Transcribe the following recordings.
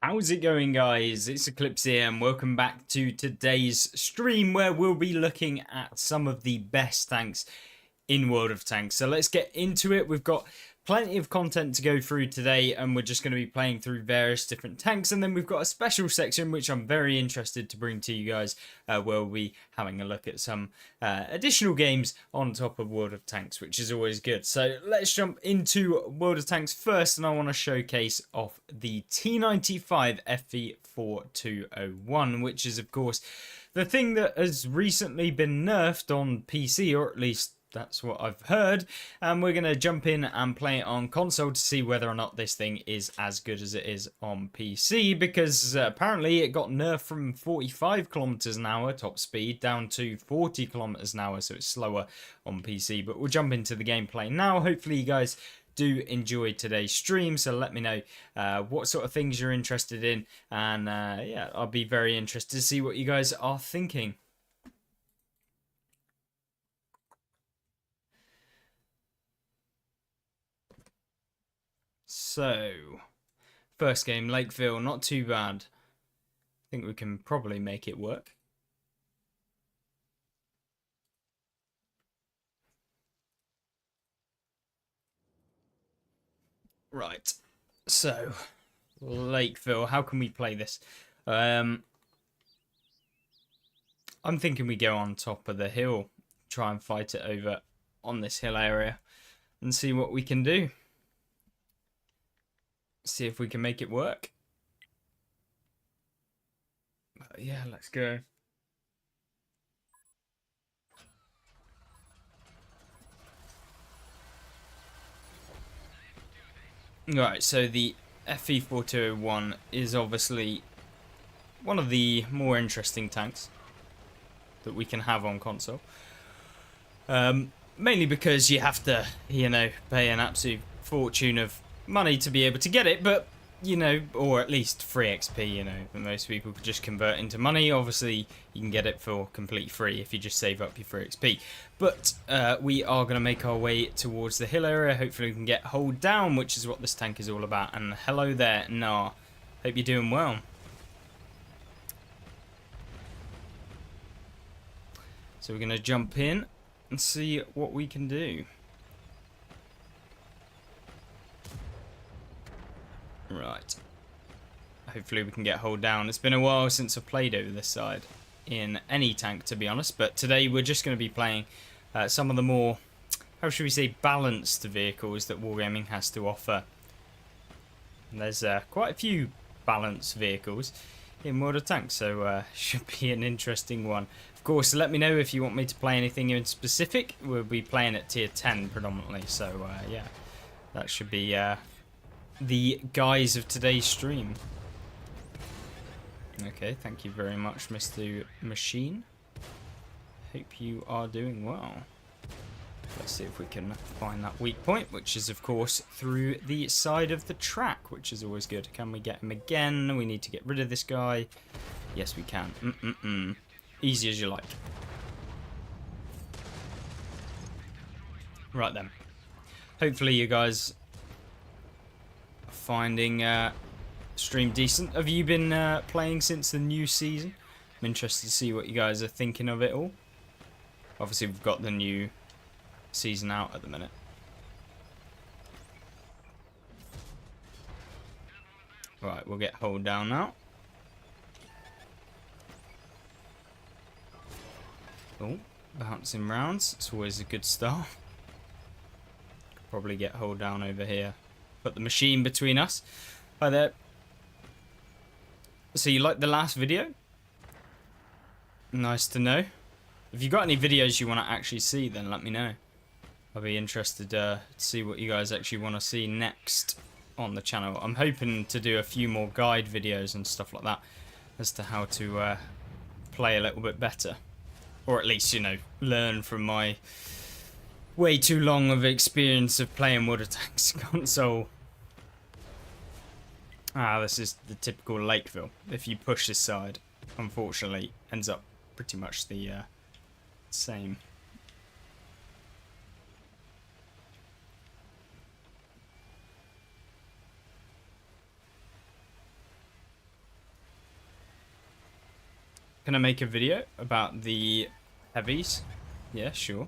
How's it going, guys? It's Eclipse here and welcome back to today's stream where we'll be looking at some of the best tanks in World of Tanks. So let's get into it. We've got plenty of content to go through today and we're just going to be playing through various different tanks, and then we've got a special section which I'm very interested to bring to you guys where we'll be having a look at some additional games on top of World of Tanks, which is always good. So let's jump into World of Tanks first, and I want to showcase off the T95 FE4201, which is of course the thing that has recently been nerfed on PC, or at least that's what I've heard, and we're going to jump in and play it on console to see whether or not this thing is as good as it is on PC, because apparently it got nerfed from 45 kilometers an hour top speed down to 40 kilometers an hour, so it's slower on PC. But we'll jump into the gameplay now. Hopefully you guys do enjoy today's stream, so let me know what sort of things you're interested in, and yeah, I'll be very interested to see what you guys are thinking. So, first game, Lakeville, not too bad. I think we can probably make it work. Right, so, Lakeville, how can we play this? I'm thinking we go on top of the hill, try and fight it over on this hill area, and see what we can do. See if we can make it work. Yeah, let's go. Right, so the FE4201 is obviously one of the more interesting tanks that we can have on console. Mainly because you have to, pay an absolute fortune of money to be able to get it, but, or at least free XP, most people could just convert into money. Obviously, you can get it for completely free if you just save up your free XP. But we are going to make our way towards the hill area. Hopefully we can get hold down, which is what this tank is all about. And hello there, Nah. Hope you're doing well. So we're going to jump in and see what we can do. Right. Hopefully we can get hold down. It's been a while since I've played over this side in any tank, to be honest. But today we're just going to be playing some of the more, how should we say, balanced vehicles that Wargaming has to offer. And there's quite a few balanced vehicles in World of Tanks, so should be an interesting one. Of course, let me know if you want me to play anything in specific. We'll be playing at tier 10 predominantly, so yeah, that should be the guise of today's stream. Okay, thank you very much, Mr. Machine. Hope you are doing well. Let's see if we can find that weak point, which is, of course, through the side of the track, which is always good. Can we get him again? We need to get rid of this guy. Yes, we can. Easy as you like. Right then. Hopefully you guys are finding stream decent. Have you been playing since the new season? I'm interested to see what you guys are thinking of it all. Obviously we've got the new season out at the minute. Right, we'll get hold down now. Oh, bouncing rounds. It's always a good start. Could probably get hold down over here. Put the machine between us. Hi there. So you liked the last video? Nice to know. If you got any videos you want to actually see, then let me know. I'll be interested to see what you guys actually want to see next on the channel. I'm hoping to do a few more guide videos and stuff like that as to how to play a little bit better. Or at least, learn from my way too long of experience of playing World of Tanks console. This is the typical Lakeville. If you push this side, unfortunately, ends up pretty much the same. Can I make a video about the heavies? Yeah, sure.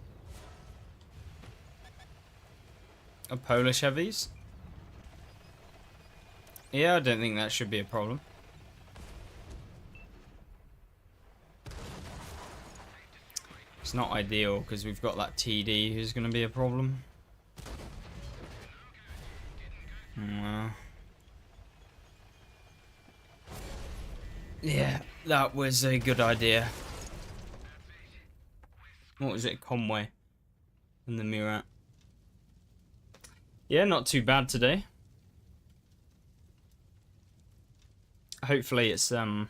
Polish heavies? Yeah, I don't think that should be a problem. It's not ideal because we've got that TD who's going to be a problem. Well, yeah, that was a good idea. What was it? Conway and the Murat. Yeah, not too bad today. Hopefully it's going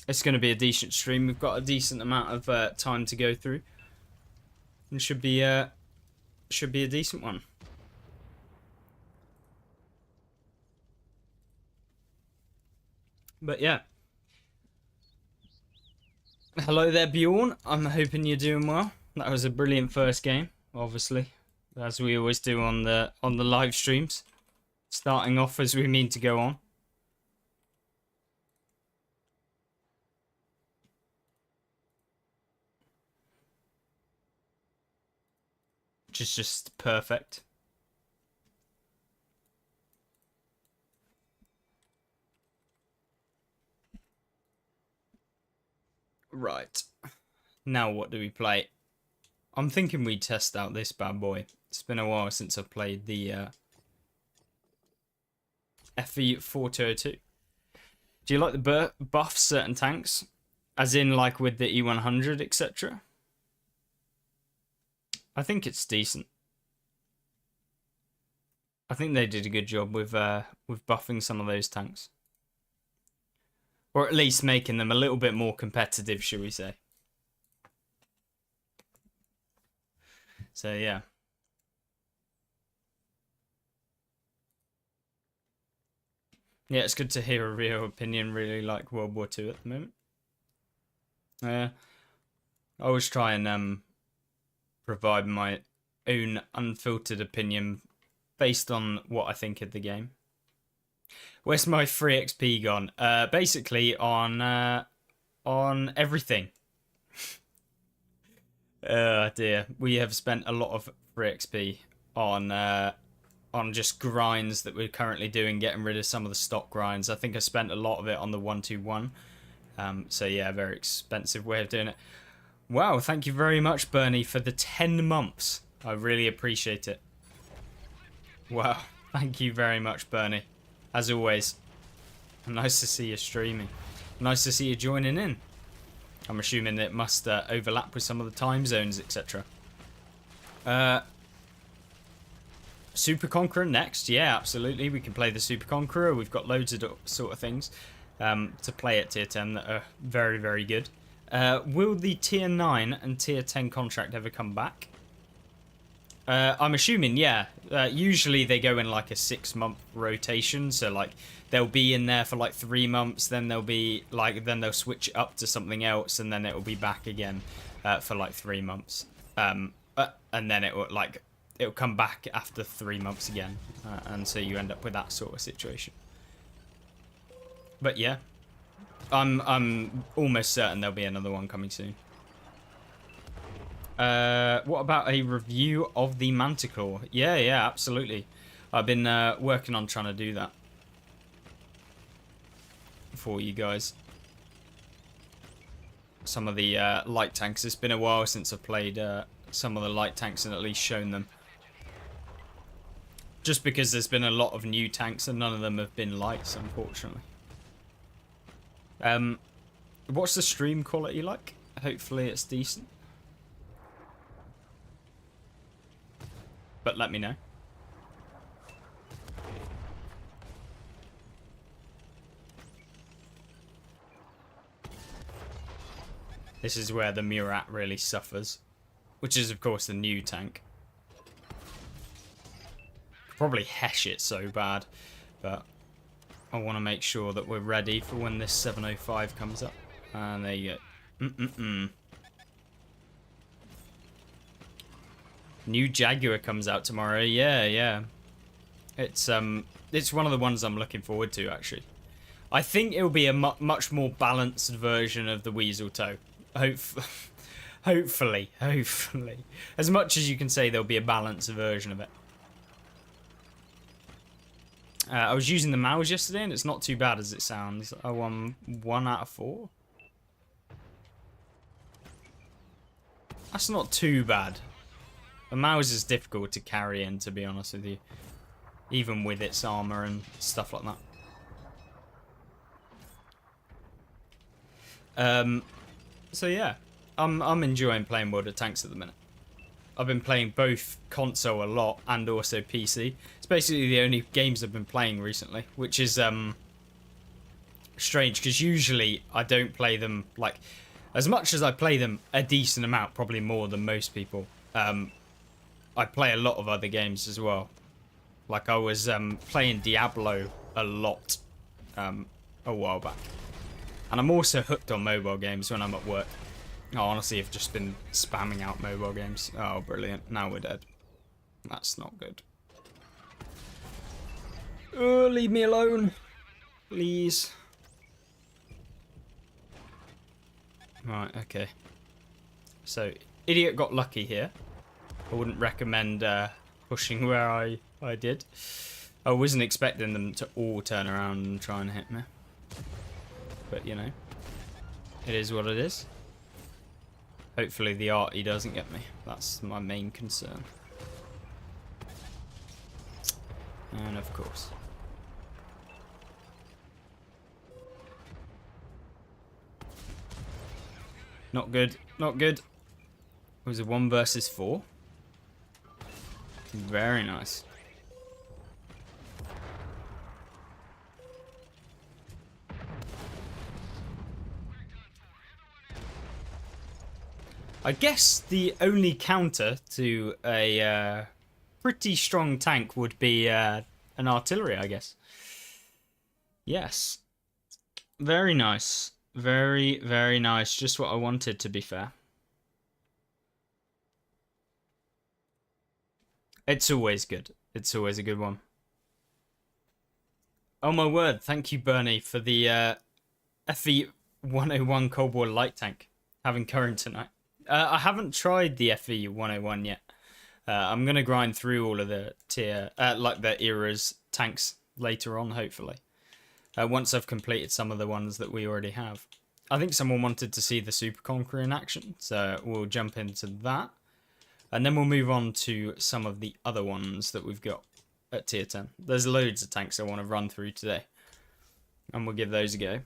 to be a decent stream. We've got a decent amount of time to go through. And should be a decent one. But yeah. Hello there, Bjorn. I'm hoping you're doing well. That was a brilliant first game, obviously, as we always do on the live streams. Starting off as we mean to go on. Which is just perfect. Right. Now what do we play? I'm thinking we test out this bad boy. It's been a while since I've played the FE4202. Do you like the buffs certain tanks? As in like with the E100, etc.? I think it's decent. I think they did a good job with buffing some of those tanks. Or at least making them a little bit more competitive, shall we say. So, yeah. Yeah, it's good to hear a real opinion, really like World War II at the moment. I always try and provide my own unfiltered opinion based on what I think of the game. Where's my free XP gone? Basically on everything. Oh dear, we have spent a lot of free XP on just grinds that we're currently doing, getting rid of some of the stock grinds. I think I spent a lot of it on the 121. So yeah, very expensive way of doing it. Wow, thank you very much, Bernie, for the 10 months. I really appreciate it. Wow, thank you very much, Bernie. As always, nice to see you streaming. Nice to see you joining in. I'm assuming it must overlap with some of the time zones, etc. Super Conqueror next. Yeah, absolutely. We can play the Super Conqueror. We've got loads of sort of things to play at tier 10 that are very, very good. Will the tier 9 and tier 10 contract ever come back? I'm assuming, yeah. Usually they go in like a 6-month rotation, so like they'll be in there for like 3 months, then they'll be like, then they'll switch it up to something else, and then it will be back again for like 3 months, and then it'll come back after 3 months again, and so you end up with that sort of situation. But yeah, I'm almost certain there'll be another one coming soon. What about a review of the Manticore? Yeah, absolutely. I've been working on trying to do that for you guys. Some of the light tanks. It's been a while since I've played some of the light tanks and at least shown them. Just because there's been a lot of new tanks and none of them have been lights, unfortunately. What's the stream quality like? Hopefully it's decent. But let me know. This is where the Murat really suffers, which is of course the new tank. Probably hesh it so bad, but I want to make sure that we're ready for when this 705 comes up. And there you go. New Jaguar comes out tomorrow. Yeah. It's one of the ones I'm looking forward to, actually. I think it'll be a much more balanced version of the Weasel Toe. Hopefully. As much as you can say there'll be a balanced version of it. I was using the mouse yesterday and it's not too bad as it sounds. I won 1 out of 4. That's not too bad. The mouse is difficult to carry in, to be honest with you. Even with its armor and stuff like that. So yeah, I'm enjoying playing World of Tanks at the minute. I've been playing both console a lot and also PC. It's basically the only games I've been playing recently, which is strange because usually I don't play them like as much as I play them a decent amount, probably more than most people. I play a lot of other games as well. Like I was playing Diablo a lot a while back. And I'm also hooked on mobile games when I'm at work. I honestly have just been spamming out mobile games. Oh, brilliant. Now we're dead. That's not good. Leave me alone. Please. Right, okay. So, idiot got lucky here. I wouldn't recommend pushing where I did. I wasn't expecting them to all turn around and try and hit me. But, you know, it is what it is. Hopefully the arty doesn't get me. That's my main concern. And of course. Not good. Not good. It was a 1 versus 4. Very nice. I guess the only counter to a pretty strong tank would be an artillery, I guess. Yes. Very nice. Very, very nice. Just what I wanted, to be fair. It's always good. It's always a good one. Oh my word. Thank you, Bernie, for the FE 101 Cold War light tank. Having current tonight. I haven't tried the FE 101 yet. I'm going to grind through all of the tier, like the era's tanks later on, hopefully. Once I've completed some of the ones that we already have. I think someone wanted to see the Super Conqueror in action, so we'll jump into that. And then we'll move on to some of the other ones that we've got at tier 10. There's loads of tanks I want to run through today. And we'll give those a go.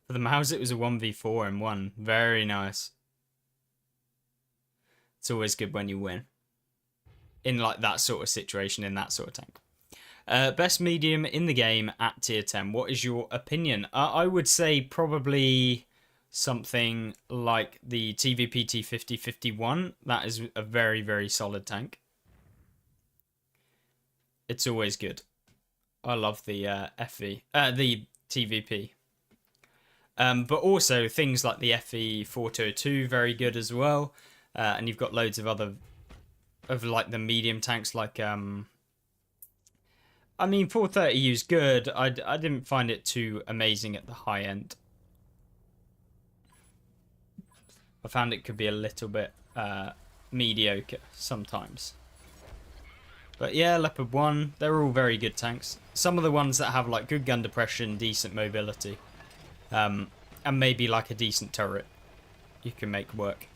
For the mouse, it was a 1v4 and 1. Very nice. It's always good when you win. In like that sort of situation, in that sort of tank. Best medium in the game at tier 10. What is your opinion? I would say probably something like the TVP T5051. That is a very, very solid tank. It's always good. I love the the TVP. But also things like the FE 402, very good as well. And you've got loads of other, of like the medium tanks, like, I mean, 430 is good. I didn't find it too amazing at the high end. I found it could be a little bit mediocre sometimes. But yeah, Leopard 1, they're all very good tanks. Some of the ones that have like good gun depression, decent mobility. And maybe like a decent turret you can make work.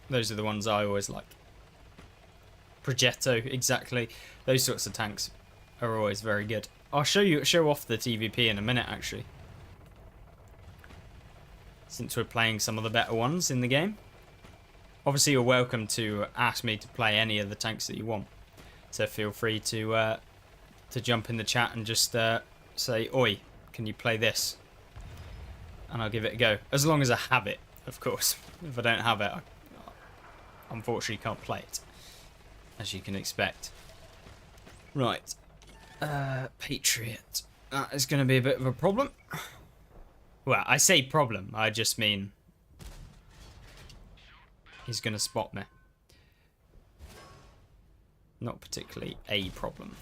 Those are the ones I always like. Progetto, exactly. Those sorts of tanks are always very good. I'll show off the TVP in a minute, actually. Since we're playing some of the better ones in the game. Obviously, you're welcome to ask me to play any of the tanks that you want. So feel free to jump in the chat and just say, "Oi, can you play this?" And I'll give it a go. As long as I have it, of course. If I don't have it, I unfortunately can't play it. As you can expect. Right. Patriot. That is going to be a bit of a problem. Well, I say problem. I just mean he's going to spot me. Not particularly a problem.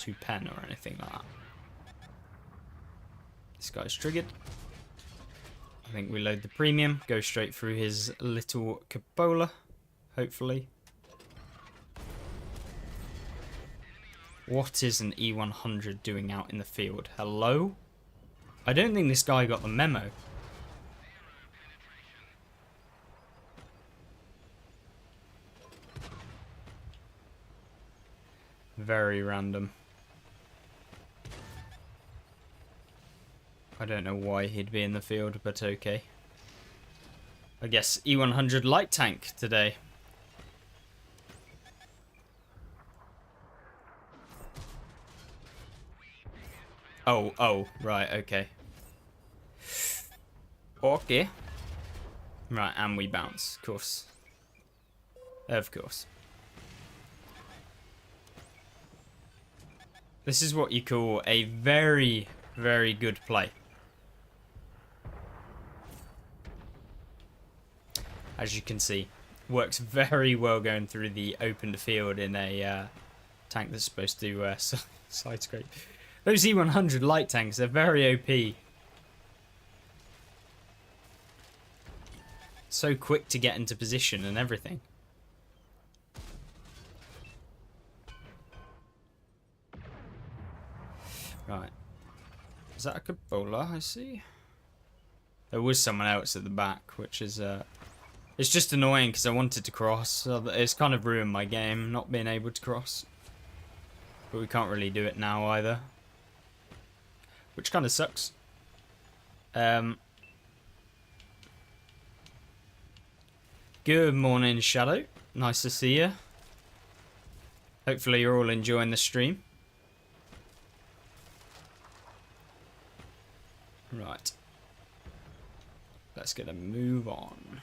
to pen or anything like that. This guy's triggered. I think we load the premium, go straight through his little cupola, hopefully. What is an E100 doing out in the field? Hello? I don't think this guy got the memo. Very random. I don't know why he'd be in the field, but okay. I guess E100 light tank today. Oh, right, okay. Okay. Right, and we bounce, of course. Of course. This is what you call a very, very good play. As you can see, works very well going through the opened field in a tank that's supposed to side scrape. Those E100 light tanks are very OP. So quick to get into position and everything. Right. Is that a cupola I see? There was someone else at the back, which is it's just annoying because I wanted to cross. So it's kind of ruined my game, not being able to cross. But we can't really do it now either. Which kind of sucks. Good morning, Shadow. Nice to see you. Hopefully you're all enjoying the stream. Right. Let's get a move on.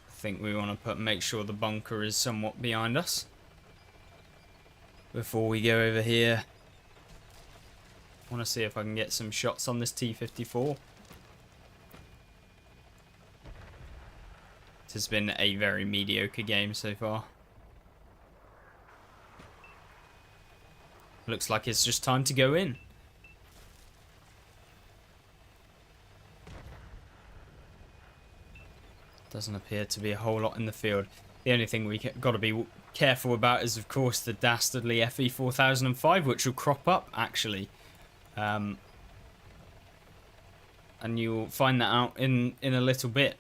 I think we want to make sure the bunker is somewhat behind us before we go over here. I want to see if I can get some shots on this T-54. This has been a very mediocre game so far. Looks like it's just time to go in. Doesn't appear to be a whole lot in the field. The only thing we got to be careful about is, of course, the dastardly FE 4005, which will crop up, actually. And you'll find that out in a little bit.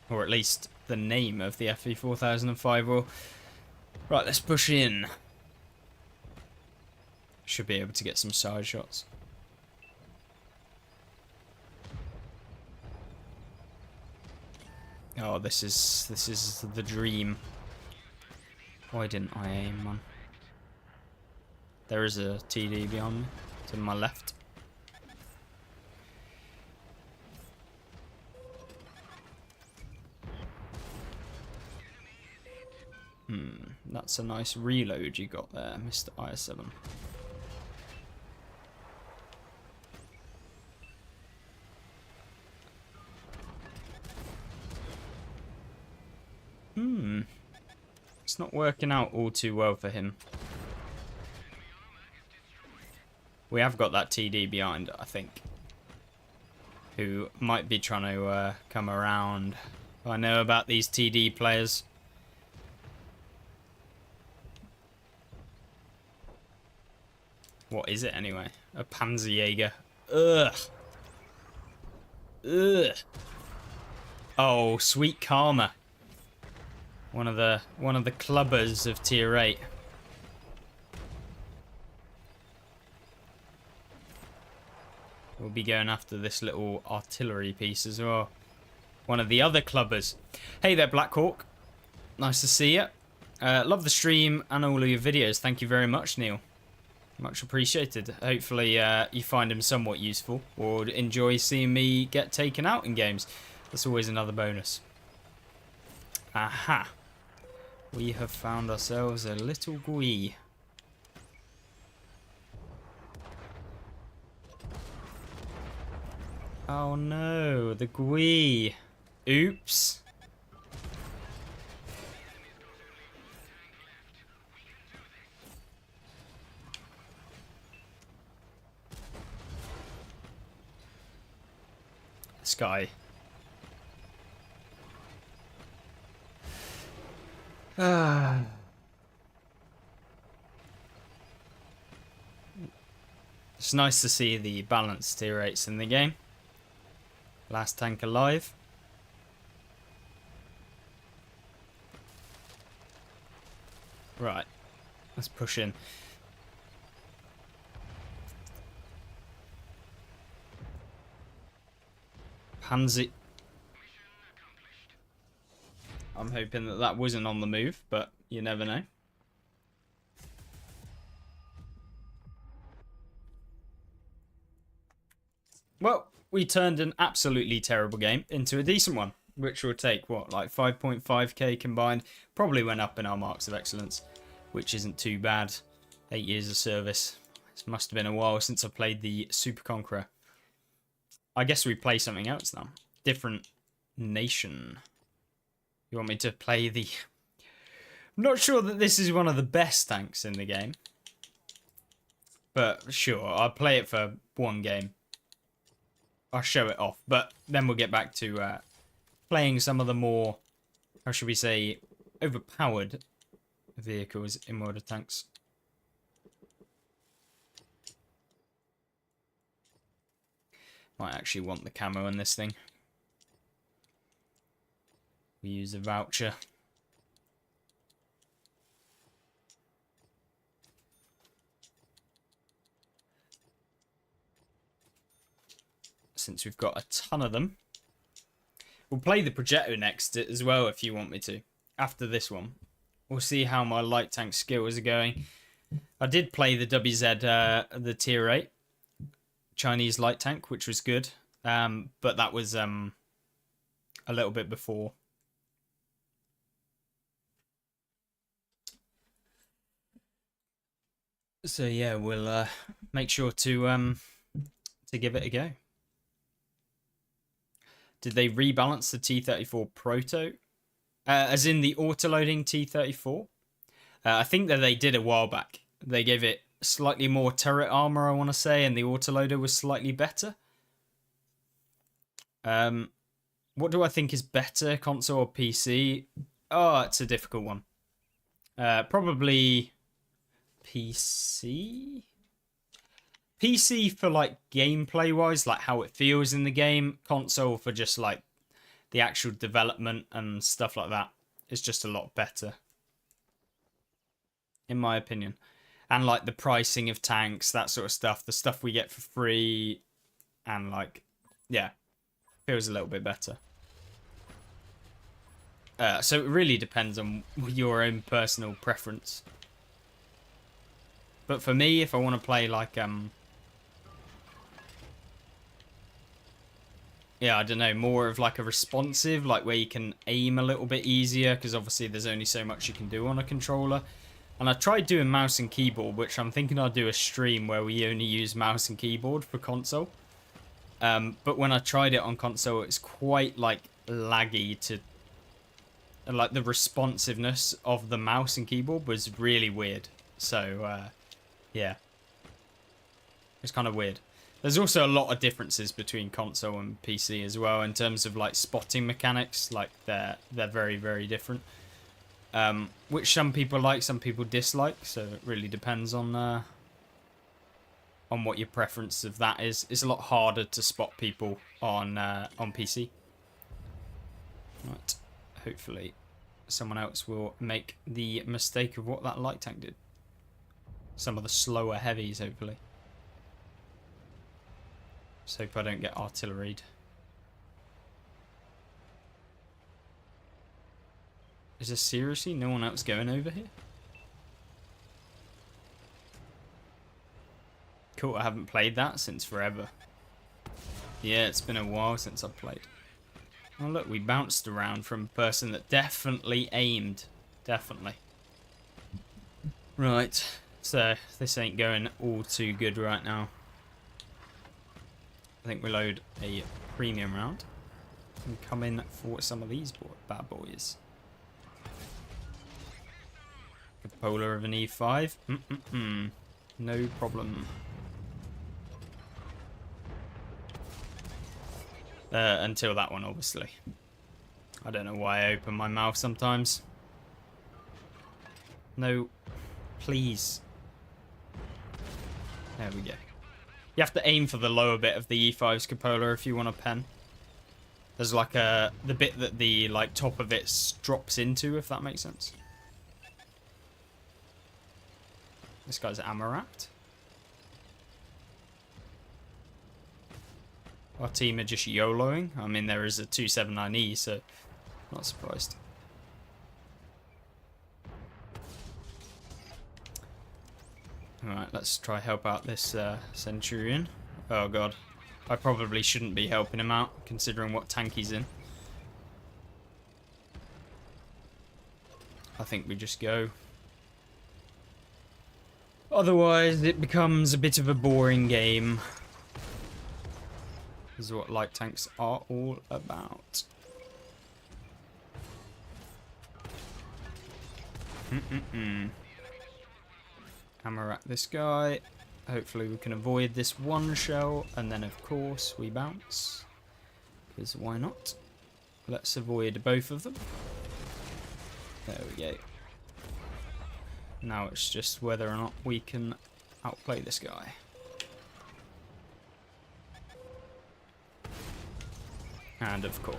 Or at least the name of the FE 4005 will... Right, let's push in. Should be able to get some side shots. Oh, this is the dream. Why didn't I aim, man? There is a TD beyond me, to my left. That's a nice reload you got there, Mr. IS7. It's not working out all too well for him. We have got that TD behind, I think, who might be trying to come around. I know about these TD players. What is it anyway? A Panzerjäger. Ugh. Ugh. Oh, sweet karma. One of the clubbers of tier 8. We'll be going after this little artillery piece as well. One of the other clubbers. Hey there, Blackhawk. Nice to see you. Love the stream and all of your videos. Thank you very much, Neil. Much appreciated. Hopefully you find him somewhat useful or enjoy seeing me get taken out in games. That's always another bonus. Aha. We have found ourselves a little GUI. Oh no, the GUI. Oops. sky. It's nice to see the balanced tier rates in the game. Last tank alive. Right, let's push in. Pansy. I'm hoping that that wasn't on the move, but you never know. Well, we turned an absolutely terrible game into a decent one, which will take, what, like 5.5k combined? Probably went up in our marks of excellence, which isn't too bad. 8 years of service. It must have been a while since I played the Super Conqueror. I guess we play something else now. Different nation. You want me to play the... I'm not sure that this is one of the best tanks in the game. But sure, I'll play it for one game. I'll show it off. But then we'll get back to playing some of the more, how should we say, overpowered vehicles in World of Tanks. Might actually want the camo in this thing. We use a voucher. Since we've got a ton of them. We'll play the Progetto next as well if you want me to. After this one. We'll see how my light tank skills are going. I did play the WZ, the tier 8. Chinese light tank, which was good. But that was a little bit before. So yeah, we'll make sure to give it a go. Did they rebalance the T-34 Proto? As in the autoloading T-34? I think that they did a while back. They gave it slightly more turret armor, I want to say, and the autoloader was slightly better. What do I think is better, console or PC? Oh, it's a difficult one. Probably PC? PC for like gameplay wise, like how it feels in the game. Console for just like the actual development and stuff like that. It's just a lot better, in my opinion. And like the pricing of tanks, that sort of stuff. The stuff we get for free. And like, yeah, feels a little bit better. So it really depends on your own personal preference. But for me, if I want to play like, yeah, I don't know, more of like a responsive, like where you can aim a little bit easier, because obviously there's only so much you can do on a controller. And I tried doing mouse and keyboard, which I'm thinking I'll do a stream where we only use mouse and keyboard for console. But when I tried it on console, it's quite like laggy to, like the responsiveness of the mouse and keyboard was really weird. So, yeah, it's kind of weird. There's also a lot of differences between console and PC as well in terms of like spotting mechanics. Like they're very, very different. Which some people like, some people dislike. So it really depends on what your preference of that is. It's a lot harder to spot people on PC. Right. Hopefully someone else will make the mistake of what that light tank did. Some of the slower heavies, hopefully. Just hope I don't get artilleried. Is there seriously no one else going over here? Cool, I haven't played that since forever. Yeah, it's been a while since I've played. Oh look, we bounced around from a person that definitely aimed. Definitely. Right, so this ain't going all too good right now. I think we load a premium round and come in for some of these bad boys. Cupola of an E5. No problem. Until that one, obviously. I don't know why I open my mouth sometimes. No, please. There we go. You have to aim for the lower bit of the E5's cupola if you want a pen. There's like the bit that the like top of it drops into, if that makes sense. This guy's ammo-wrapped. Our team are just YOLOing. I mean, there is a 279E, so not surprised. Alright, let's try help out this Centurion. Oh god. I probably shouldn't be helping him out, considering what tank he's in. I think we just go. Otherwise, it becomes a bit of a boring game. This is what light tanks are all about. Hammer at this guy. Hopefully we can avoid this one shell, and then of course we bounce. Because why not? Let's avoid both of them. There we go. Now it's just whether or not we can outplay this guy. And of course.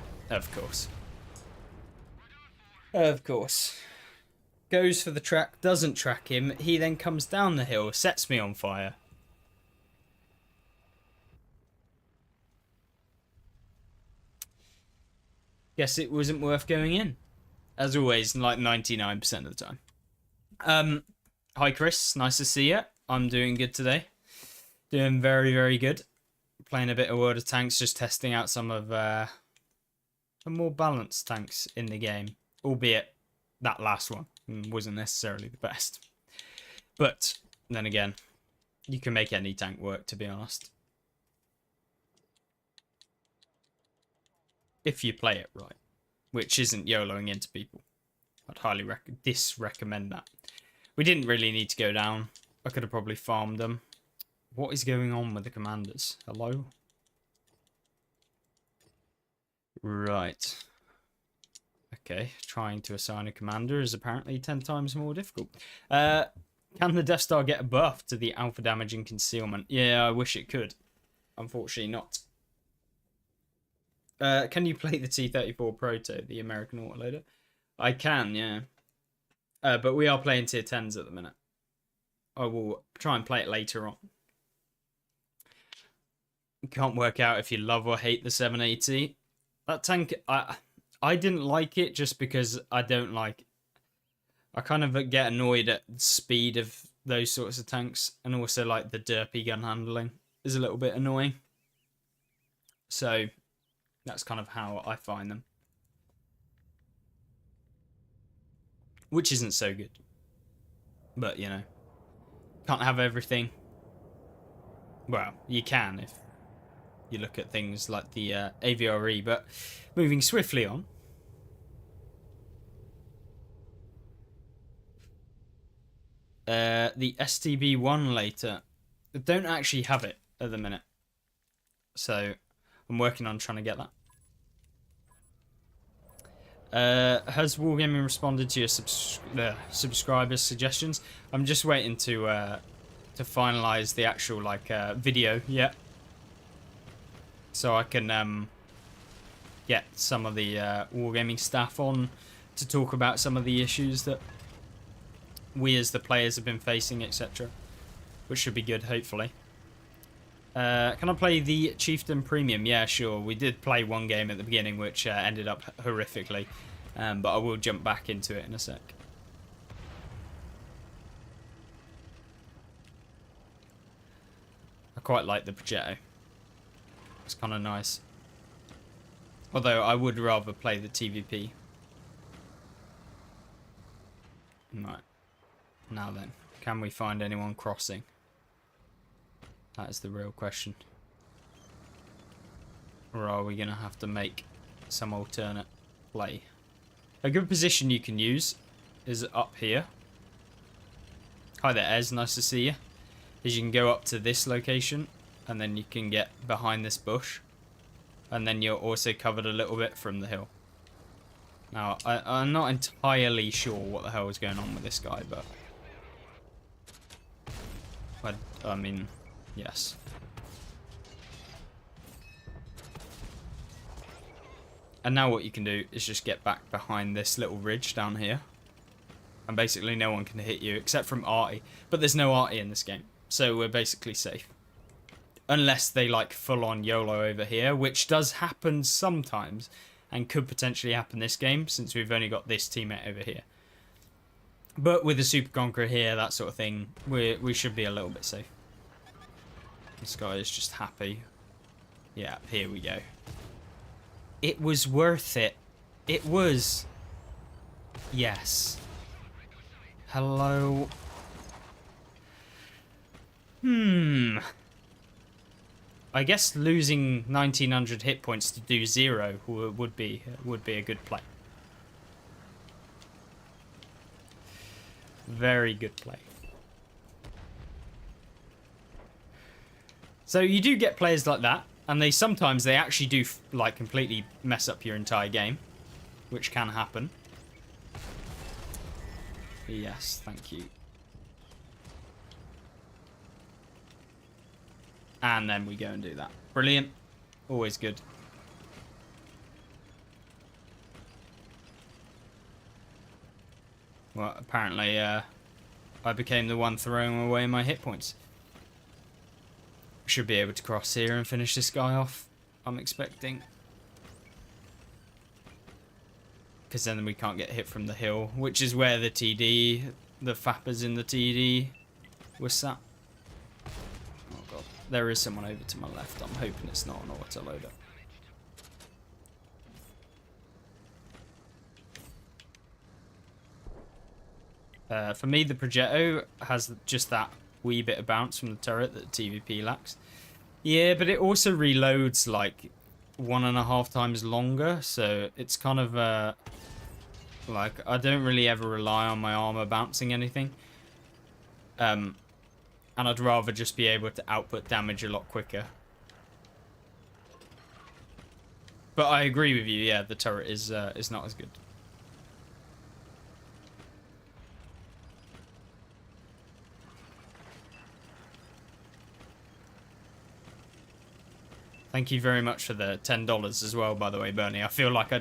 Goes for the track, doesn't track him. He then comes down the hill, sets me on fire. Guess it wasn't worth going in. As always, like 99% of the time. Hi Chris, nice to see you. I'm doing good today. Doing very, very good. Playing a bit of World of Tanks, just testing out some of some more balanced tanks in the game. Albeit that last one wasn't necessarily the best. But then again, you can make any tank work, to be honest. If you play it right. Which isn't YOLOing into people. I'd highly disrecommend that. We didn't really need to go down. I could have probably farmed them. What is going on with the commanders? Hello? Right. Okay, trying to assign a commander is apparently 10 times more difficult. Can the Death Star get a buff to the alpha damage and concealment? Yeah, I wish it could. Unfortunately not. Can you play the T-34 Proto, the American autoloader? I can, yeah. But we are playing tier 10s at the minute. I will try and play it later on. Can't work out if you love or hate the 780. That tank, I didn't like it just because I don't like... I kind of get annoyed at the speed of those sorts of tanks. And also like the derpy gun handling is a little bit annoying. So that's kind of how I find them. Which isn't so good. But, you know, can't have everything. Well, you can if you look at things like the AVRE. But moving swiftly on. The STB1 later. I don't actually have it at the minute. So I'm working on trying to get that. Has Wargaming responded to your subscribers' suggestions? I'm just waiting to finalize the actual video yet, so I can get some of the Wargaming staff on to talk about some of the issues that we as the players have been facing, etc. Which should be good, hopefully. Can I play the Chieftain Premium? Yeah, sure. We did play one game at the beginning, which ended up horrifically. But I will jump back into it in a sec. I quite like the Progetto. It's kind of nice. Although I would rather play the TVP. Right. Now then, can we find anyone crossing? That is the real question. Or are we going to have to make some alternate play? A good position you can use is up here. Hi there, Ez. Nice to see you. Is you can go up to this location and then you can get behind this bush. And then you're also covered a little bit from the hill. Now, I'm not entirely sure what the hell is going on with this guy, but... I mean, yes. And now what you can do is just get back behind this little ridge down here. And basically no one can hit you except from Artie. But there's no Artie in this game, so we're basically safe. Unless they like full on YOLO over here, which does happen sometimes. And could potentially happen this game, since we've only got this teammate over here. But with the Super Conqueror here, that sort of thing, we should be a little bit safe. This guy is just happy. Yeah, here we go. It was worth it. It was. Yes. Hello. I guess losing 1900 hit points to do 0 would be a good play. Very good play. So you do get players like that, and sometimes they actually do like completely mess up your entire game, which can happen. Yes, thank you. And then we go and do that. Brilliant. Always good. Well, apparently I became the one throwing away my hit points. Should be able to cross here and finish this guy off, I'm expecting. Because then we can't get hit from the hill, which is where the TD, the fappers in the TD were sat. Oh god, there is someone over to my left. I'm hoping it's not an autoloader. For me, the Progetto has just that wee bit of bounce from the turret that TVP lacks. Yeah, but it also reloads like 1.5 times longer, so it's kind of like I don't really ever rely on my armor bouncing anything. And I'd rather just be able to output damage a lot quicker. But I agree with you. Yeah, the turret is not as good. Thank you very much for the $10 as well, by the way, Bernie. I feel like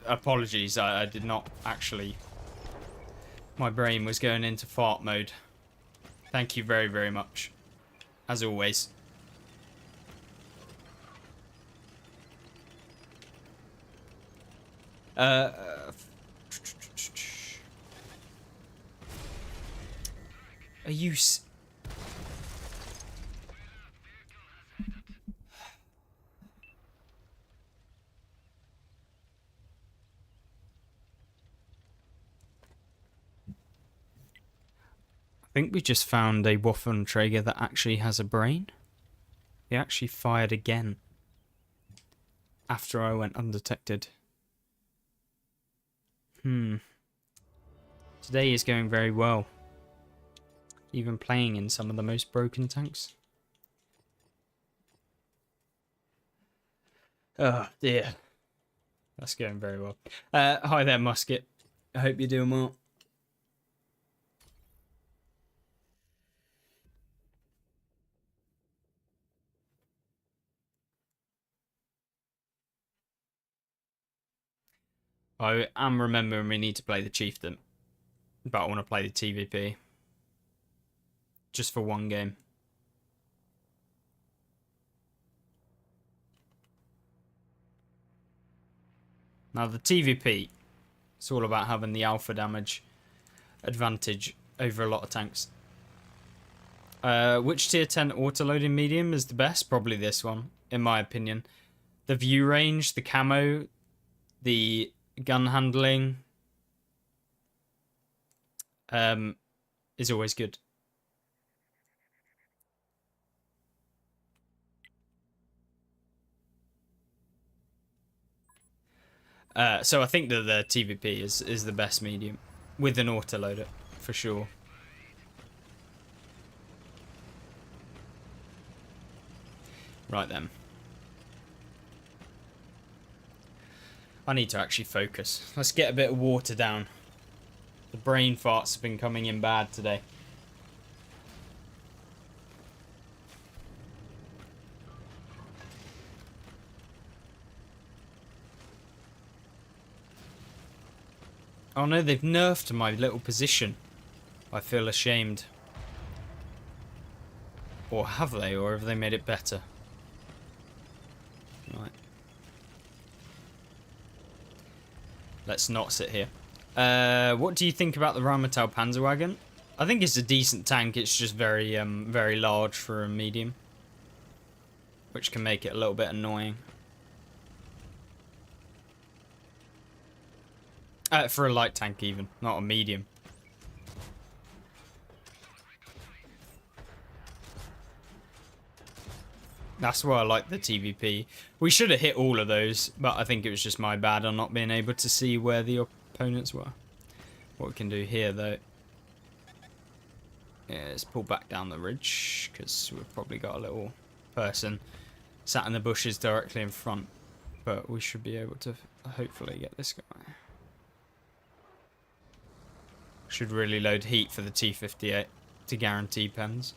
apologies, I did not actually... My brain was going into fart mode. Thank you very, very much. As always. Are you... I think we just found a Waffenträger that actually has a brain. He actually fired again after I went undetected. Today is going very well. Even playing in some of the most broken tanks. Oh dear. That's going very well. Hi there, Musket. I hope you're doing well. I am remembering we need to play the Chieftain, but I want to play the TVP. Just for one game. Now the TVP, it's all about having the alpha damage advantage over a lot of tanks. Which tier 10 autoloading medium is the best? Probably this one, in my opinion. The view range, the camo, the gun handling is always good. So I think that the TVP is the best medium with an autoloader for sure. Right then. I need to actually focus. Let's get a bit of water down. The brain farts have been coming in bad today. Oh no, they've nerfed my little position. I feel ashamed. Or have they? Or have they made it better? Right. Let's not sit here. What do you think about the Rheinmetall Panzerwagen? I think it's a decent tank. It's just very, very large for a medium, which can make it a little bit annoying. For a light tank, even, not a medium. That's why I like the TVP. We should have hit all of those, but I think it was just my bad on not being able to see where the opponents were. What we can do here, though, is pull back down the ridge, because we've probably got a little person sat in the bushes directly in front. But we should be able to hopefully get this guy. Should really load heat for the T-58 to guarantee pens.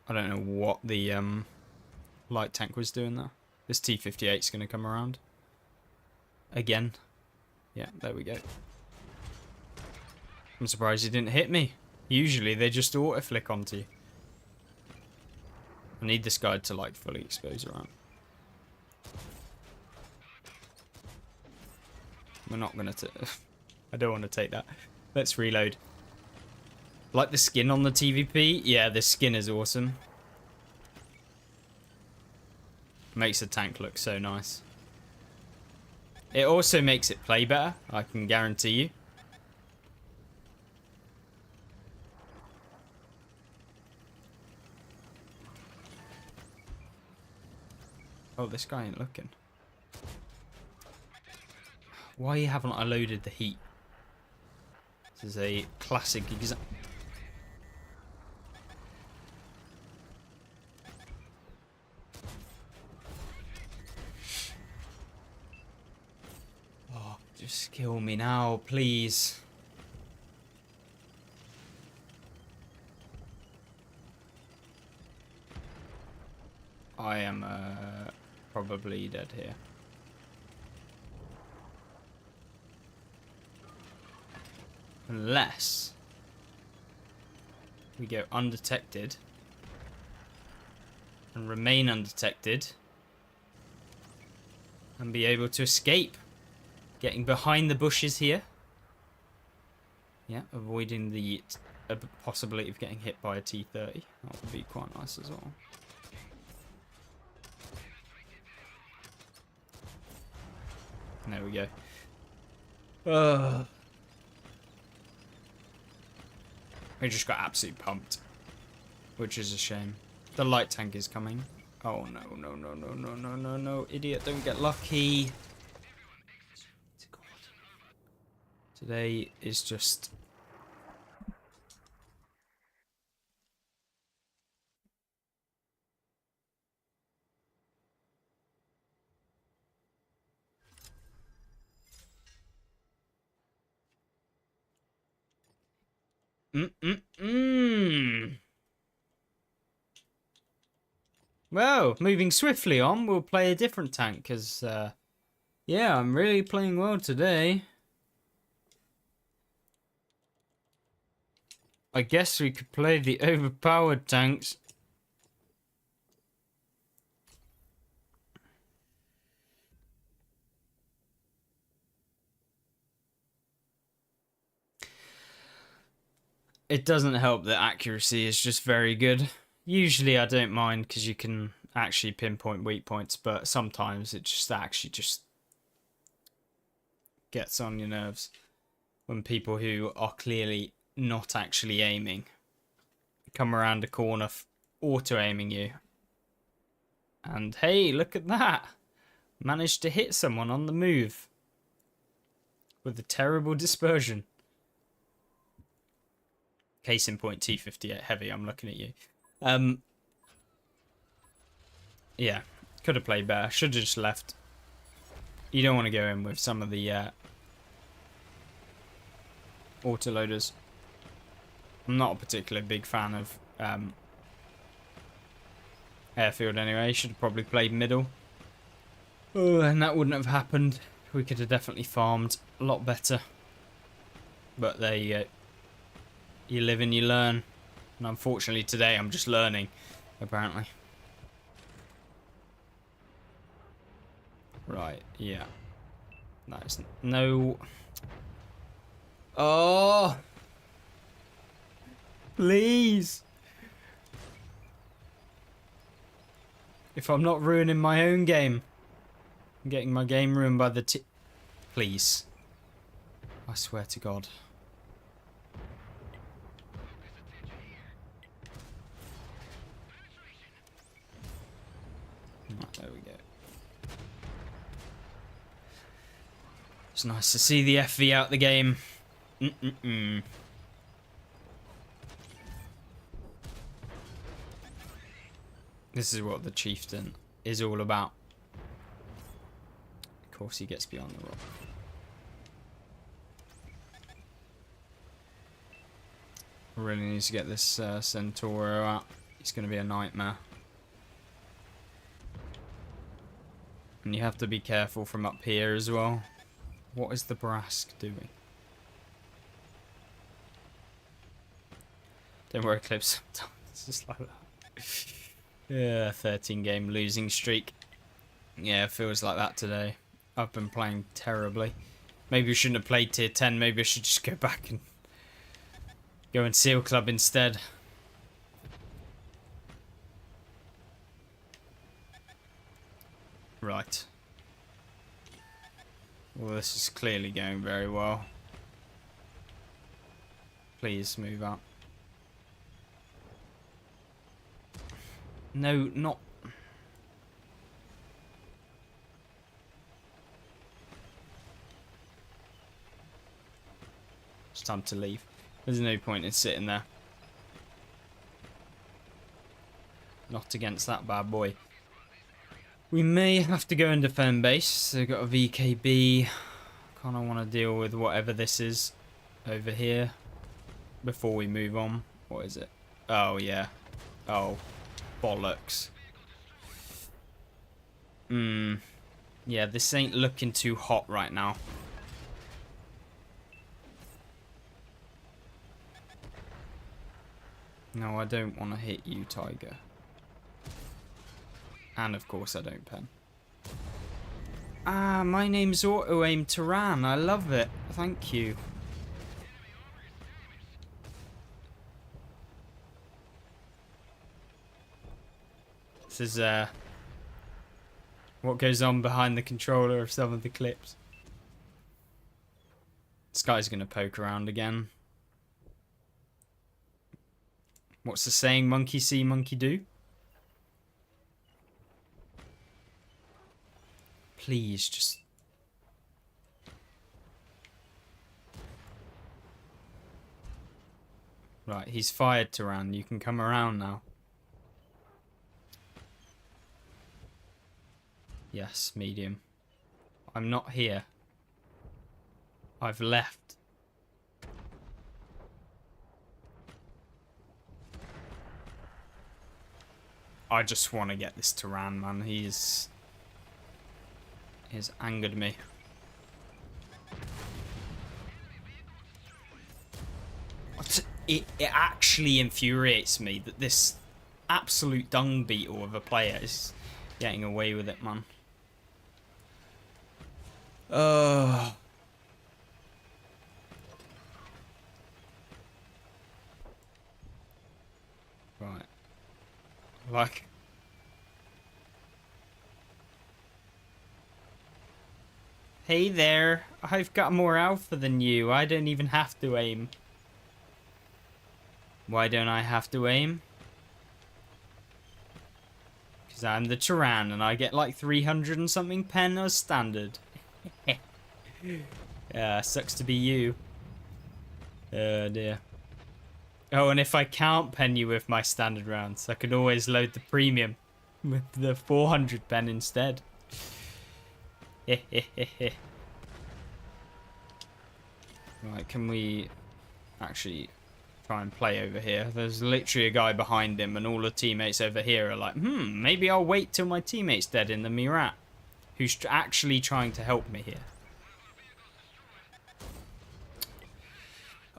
I don't know what the light tank was doing there. This T-58 is going to come around. Again. Yeah, there we go. I'm surprised he didn't hit me. Usually they just auto-flick onto you. I need this guy to like fully expose around. We're not going to... I don't want to take that. Let's reload. Like the skin on the TVP? Yeah, the skin is awesome. Makes the tank look so nice. It also makes it play better, I can guarantee you. Oh, this guy ain't looking. Why haven't I loaded the heat? This is a classic example. Oh, just kill me now, please. I am probably dead here. Unless we go undetected and remain undetected and be able to escape. Getting behind the bushes here. Yeah, avoiding the possibility of getting hit by a T-30. That would be quite nice as well. There we go. We just got absolutely pumped, which is a shame. The light tank is coming. Oh no, no, no, no, no, no, no, no. Idiot, don't get lucky. Today is just... Well, moving swiftly on, we'll play a different tank, because, yeah, I'm really playing well today. I guess we could play the overpowered tanks. It doesn't help that accuracy is just very good. Usually I don't mind because you can actually pinpoint weak points, but sometimes it just actually just gets on your nerves when people who are clearly not actually aiming come around a corner auto-aiming you. And hey, look at that! Managed to hit someone on the move with a terrible dispersion. Case in point, T-58 heavy, I'm looking at you. Yeah, could have played better. Should have just left. You don't want to go in with some of the autoloaders. I'm not a particularly big fan of airfield anyway. Should have probably played middle. Oh, and that wouldn't have happened. We could have definitely farmed a lot better. But there you go. You live and you learn. And unfortunately today I'm just learning, apparently. Right, yeah. Nice. No. Oh! Please! If I'm not ruining my own game. I'm getting my game ruined by the Please. I swear to God. Right, there we go. It's nice to see the FV out the game. This is what the chieftain is all about. Of course he gets beyond the rock. Really needs to get this Centauro out. It's going to be a nightmare. And you have to be careful from up here as well. What is the Brask doing? Don't worry, Eclipse. It's just like that. Yeah, 13 game losing streak. Yeah, it feels like that today. I've been playing terribly. Maybe we shouldn't have played tier 10. Maybe I should just go back and go in Seal Club instead. Right. Well, this is clearly going very well. Please move out. No, not... It's time to leave. There's no point in sitting there. Not against that bad boy. We may have to go and defend base. They've got a VKB. Kind of want to deal with whatever this is over here before we move on. What is it? Oh, yeah. Oh, bollocks. Yeah, this ain't looking too hot right now. No, I don't want to hit you, Tiger. And of course I don't pen. Ah, my name's Auto Aim Tyran. I love it. Thank you. This is what goes on behind the controller of some of the clips. This guy's gonna poke around again. What's the saying? Monkey see, monkey do. Please, just... Right, he's fired, Tyran. You can come around now. Yes, medium. I'm not here. I've left. I just want to get this Tyran, man. He's angered me. It actually infuriates me that this absolute dung beetle of a player is getting away with it, man. Right. Like... Hey there, I've got more alpha than you. I don't even have to aim. Why don't I have to aim? Because I'm the Tyran and I get like 300 and something pen as standard. Sucks to be you. Oh dear. Oh, and if I can't pen you with my standard rounds, I could always load the premium with the 400 pen instead. Right, can we actually try and play over here? There's literally a guy behind him, and all the teammates over here are like, maybe I'll wait till my teammate's dead in the Mirat, who's actually trying to help me here.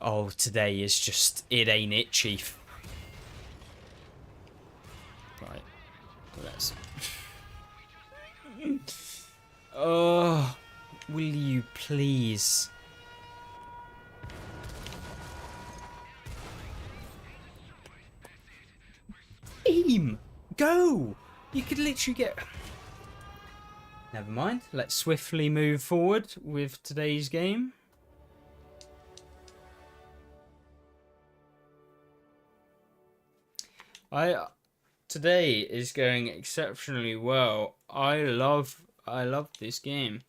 Oh, today is just, it ain't it, Chief. Right, let's... Oh, will you please... Aim! Go! You could literally get... Never mind. Let's swiftly move forward with today's game. Today is going exceptionally well. I love this game.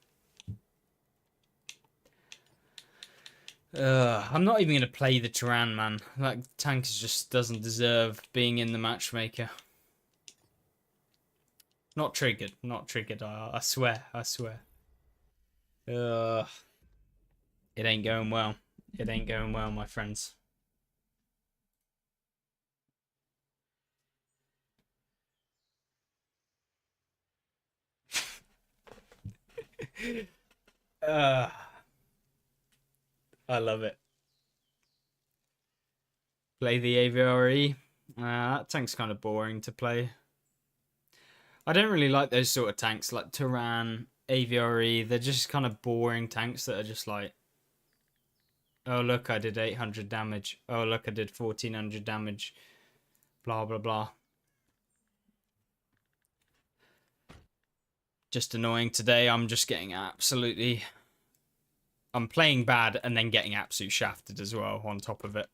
I'm not even going to play the Turan, man. That tank just doesn't deserve being in the matchmaker. Not triggered. Not triggered. I swear. I swear. It ain't going well. It ain't going well, my friends. I love it. Play the AVRE. That tank's kind of boring to play. I don't really like those sort of tanks like Turan, AVRE. They're just kind of boring tanks that are just like, oh look, I did 800 damage. Oh look, I did 1400 damage. Blah blah blah. Just annoying. Today I'm just getting absolutely... I'm playing bad and then getting absolute shafted as well on top of it.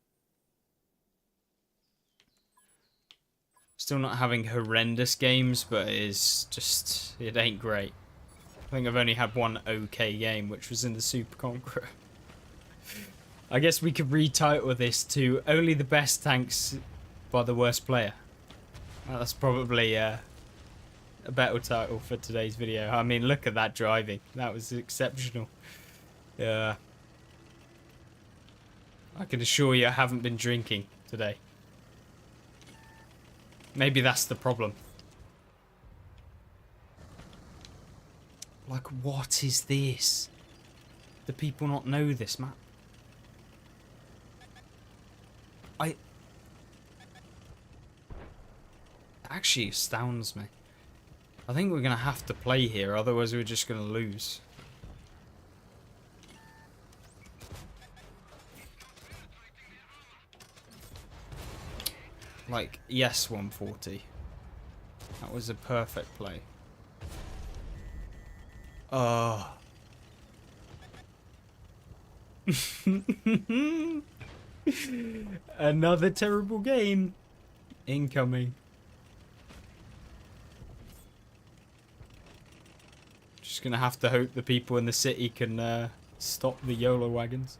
Still not having horrendous games, but it is just... It ain't great. I think I've only had one okay game, which was in the Super Conqueror. I guess we could retitle this to Only the Best Tanks by the Worst Player. That's probably a better title for today's video. I mean, look at that driving. That was exceptional. I can assure you I haven't been drinking today. Maybe that's the problem. Like, what is this? Do people not know this map? It actually astounds me. I think we're going to have to play here, otherwise we're just going to lose. Like, yes, 140. That was a perfect play. Oh. Another terrible game incoming. Just gonna have to hope the people in the city can stop the YOLO wagons.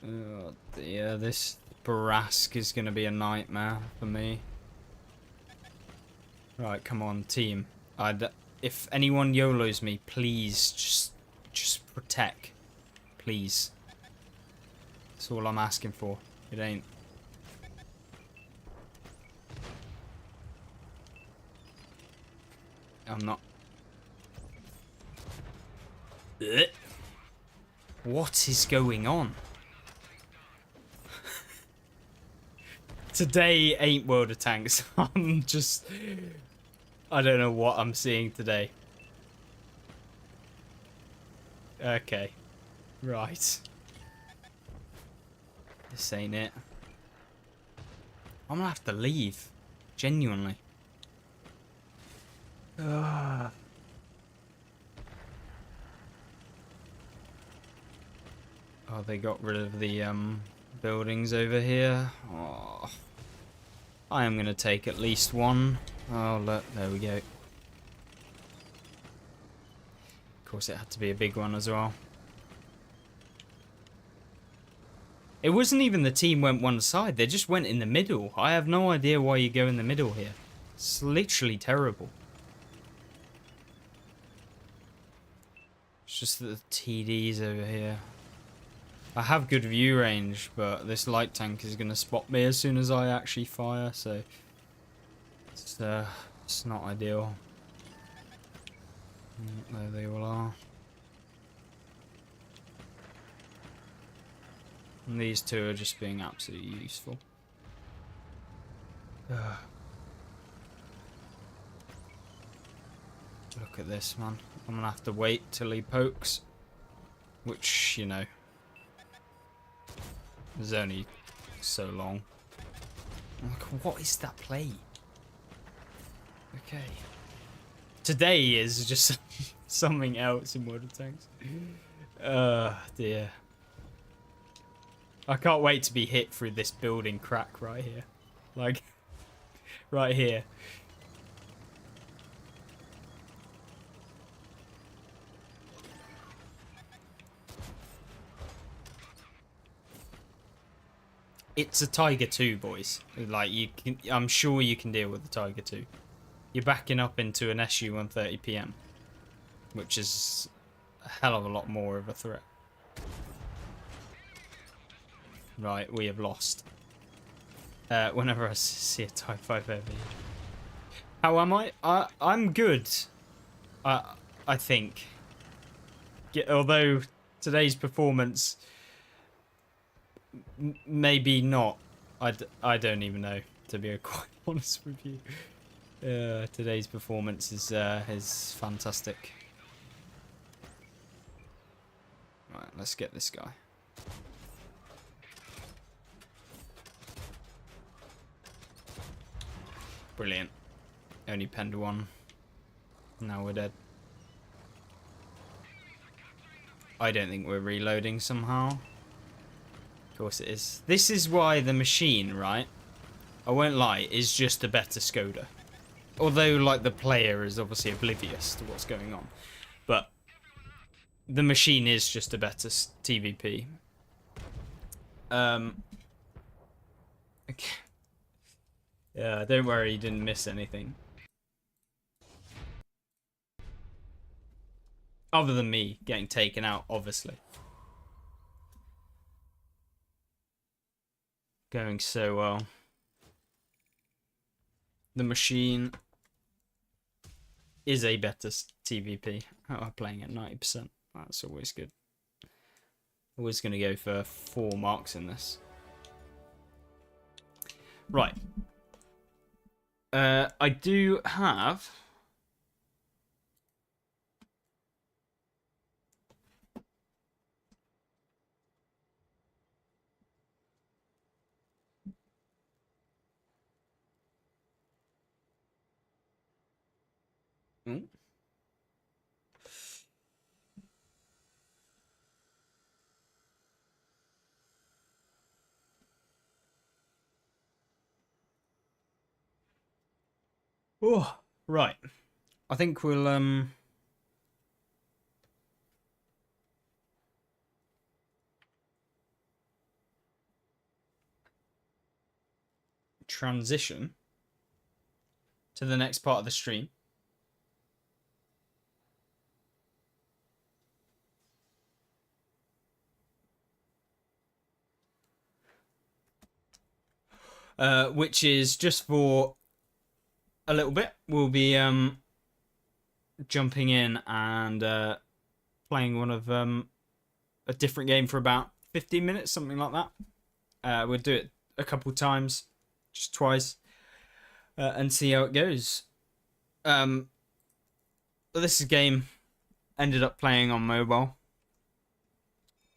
Oh dear, this Barask is gonna be a nightmare for me. Right, come on, team. If anyone YOLOs me, please just protect. Please. That's all I'm asking for. It ain't. I'm not. Ugh. What is going on? Today ain't World of Tanks. I'm just... I don't know what I'm seeing today. Okay. Right. This ain't it. I'm gonna have to leave. Genuinely. Oh, they got rid of the buildings over here. Oh. I am gonna take at least one. Oh look, there we go. Of course it had to be a big one as well. It wasn't even the team went one side, they just went in the middle. I have no idea why you go in the middle here. It's literally terrible. It's just that the TD's over here. I have good view range, but this light tank is going to spot me as soon as I actually fire, so it's not ideal. There they all are. And these two are just being absolutely useful. Look at this, man. I'm going to have to wait till he pokes. Which, you know, is only so long. Like, what is that play? Okay. Today is just something else in World of Tanks. Dear. I can't wait to be hit through this building crack right here. Like, right here. It's a Tiger 2, boys. Like, you can, I'm sure you can deal with the Tiger 2. You're backing up into an SU-130 PM, which is a hell of a lot more of a threat. Right, we have lost. Whenever I see a Type 5 heavy. How am I? I'm good. I think. Although today's performance, maybe not. I don't even know, to be quite honest with you. Today's performance is fantastic. Right, let's get this guy. Brilliant. Only penned one. Now we're dead. I don't think we're reloading somehow. Of course it is. This is why the machine, right? I won't lie, is just a better Skoda. Although, like, the player is obviously oblivious to what's going on. But the machine is just a better TVP. Okay. Yeah, don't worry, you didn't miss anything. Other than me getting taken out, obviously. Going so well. The machine is a better TVP. I'm playing at 90%. That's always good. Always going to go for 4 marks in this. Right. I do have... Ooh. Oh, right. I think we'll transition to the next part of the stream. Which is just for a little bit. We'll be jumping in and playing one of a different game for about 15 minutes, something like that. We'll do it a couple times, just twice, and see how it goes. This game ended up playing on mobile.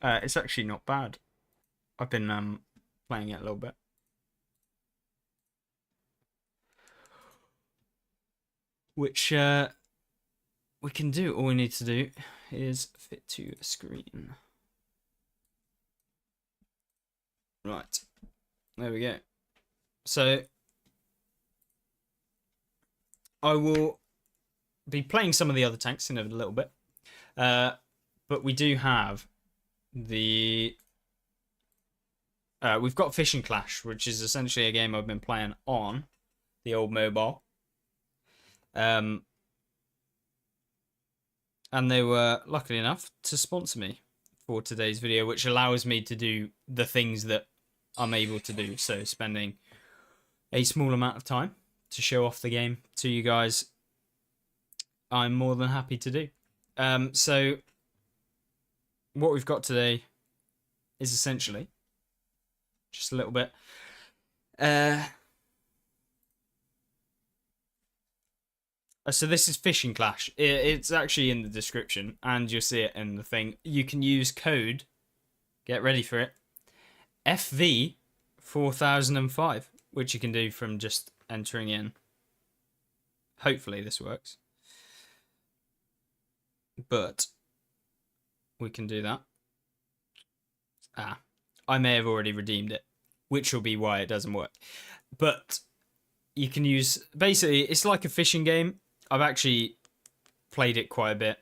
It's actually not bad. I've been playing it a little bit. Which we can do. All we need to do is fit to a screen. Right. There we go. So I will be playing some of the other tanks in a little bit. But we do have the... we've got Fishing Clash, which is essentially a game I've been playing on the old mobile. and they were lucky enough to sponsor me for today's video, which allows me to do the things that I'm able to do. So spending a small amount of time to show off the game to you guys, I'm more than happy to do. So what we've got today is essentially just a little bit. So this is Fishing Clash. It's actually in the description, and you'll see it in the thing. You can use code, get ready for it, FV4005, which you can do from just entering in. Hopefully this works. But we can do that. I may have already redeemed it, which will be why it doesn't work. But you can use, basically, it's like a fishing game. I've actually played it quite a bit.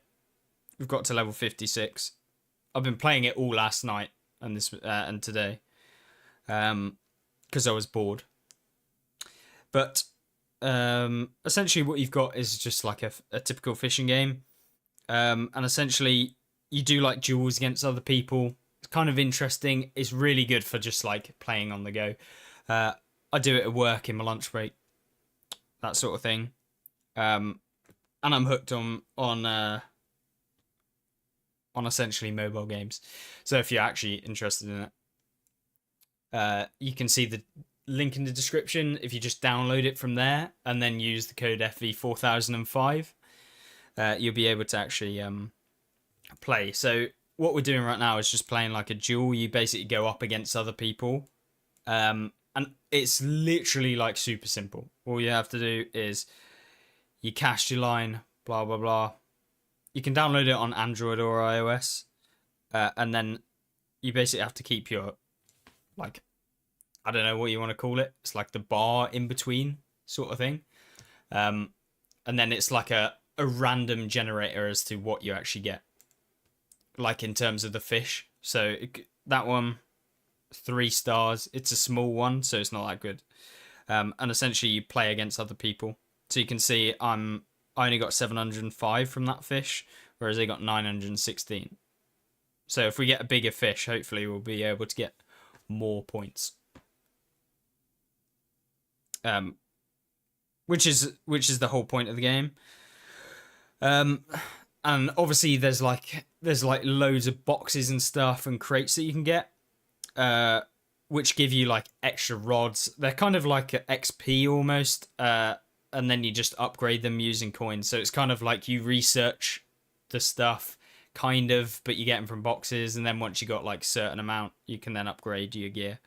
We've got to level 56. I've been playing it all last night and this and today, because I was bored. But essentially, what you've got is just like a typical fishing game, and essentially you do like duels against other people. It's kind of interesting. It's really good for just like playing on the go. I do it at work in my lunch break, that sort of thing. And I'm hooked on essentially mobile games. So if you're actually interested in it, you can see the link in the description. If you just download it from there and then use the code FV4005, you'll be able to actually play. So what we're doing right now is just playing like a duel. You basically go up against other people, and it's literally like super simple. All you have to do is you cast your line, blah blah blah. You can download it on Android or iOS, and then you basically have to keep your, like, I don't know what you want to call it. It's like the bar in between sort of thing, and then it's like a random generator as to what you actually get, like in terms of the fish. So that one, 3 stars. It's a small one, so it's not that good. And essentially you play against other people. So you can see I only got 705 from that fish, whereas they got 916. So if we get a bigger fish, hopefully we'll be able to get more points. Which is the whole point of the game. And obviously there's like loads of boxes and stuff and crates that you can get, which give you like extra rods. They're kind of like XP almost, and then you just upgrade them using coins. So it's kind of like you research the stuff, kind of, but you get them from boxes, and then once you got like a certain amount, you can then upgrade your gear.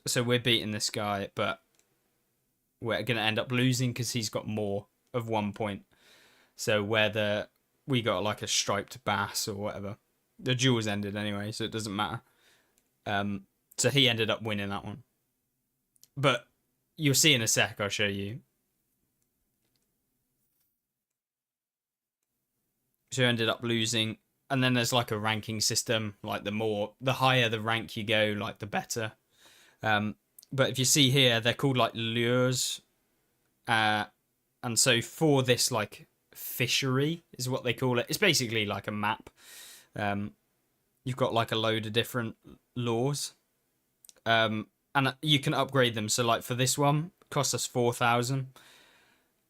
So we're beating this guy, but we're going to end up losing because he's got more of 1 point. So whether we got like a striped bass or whatever, the duel's ended anyway, so it doesn't matter. So he ended up winning that one. But you'll see in a sec, I'll show you. So he ended up losing. And then there's like a ranking system. Like the higher the rank you go, like the better. But if you see here, they're called like lures. And so for this like fishery is what they call it. It's basically like a map. You've got like a load of different lures. And you can upgrade them. So like for this one, it costs us 4,000.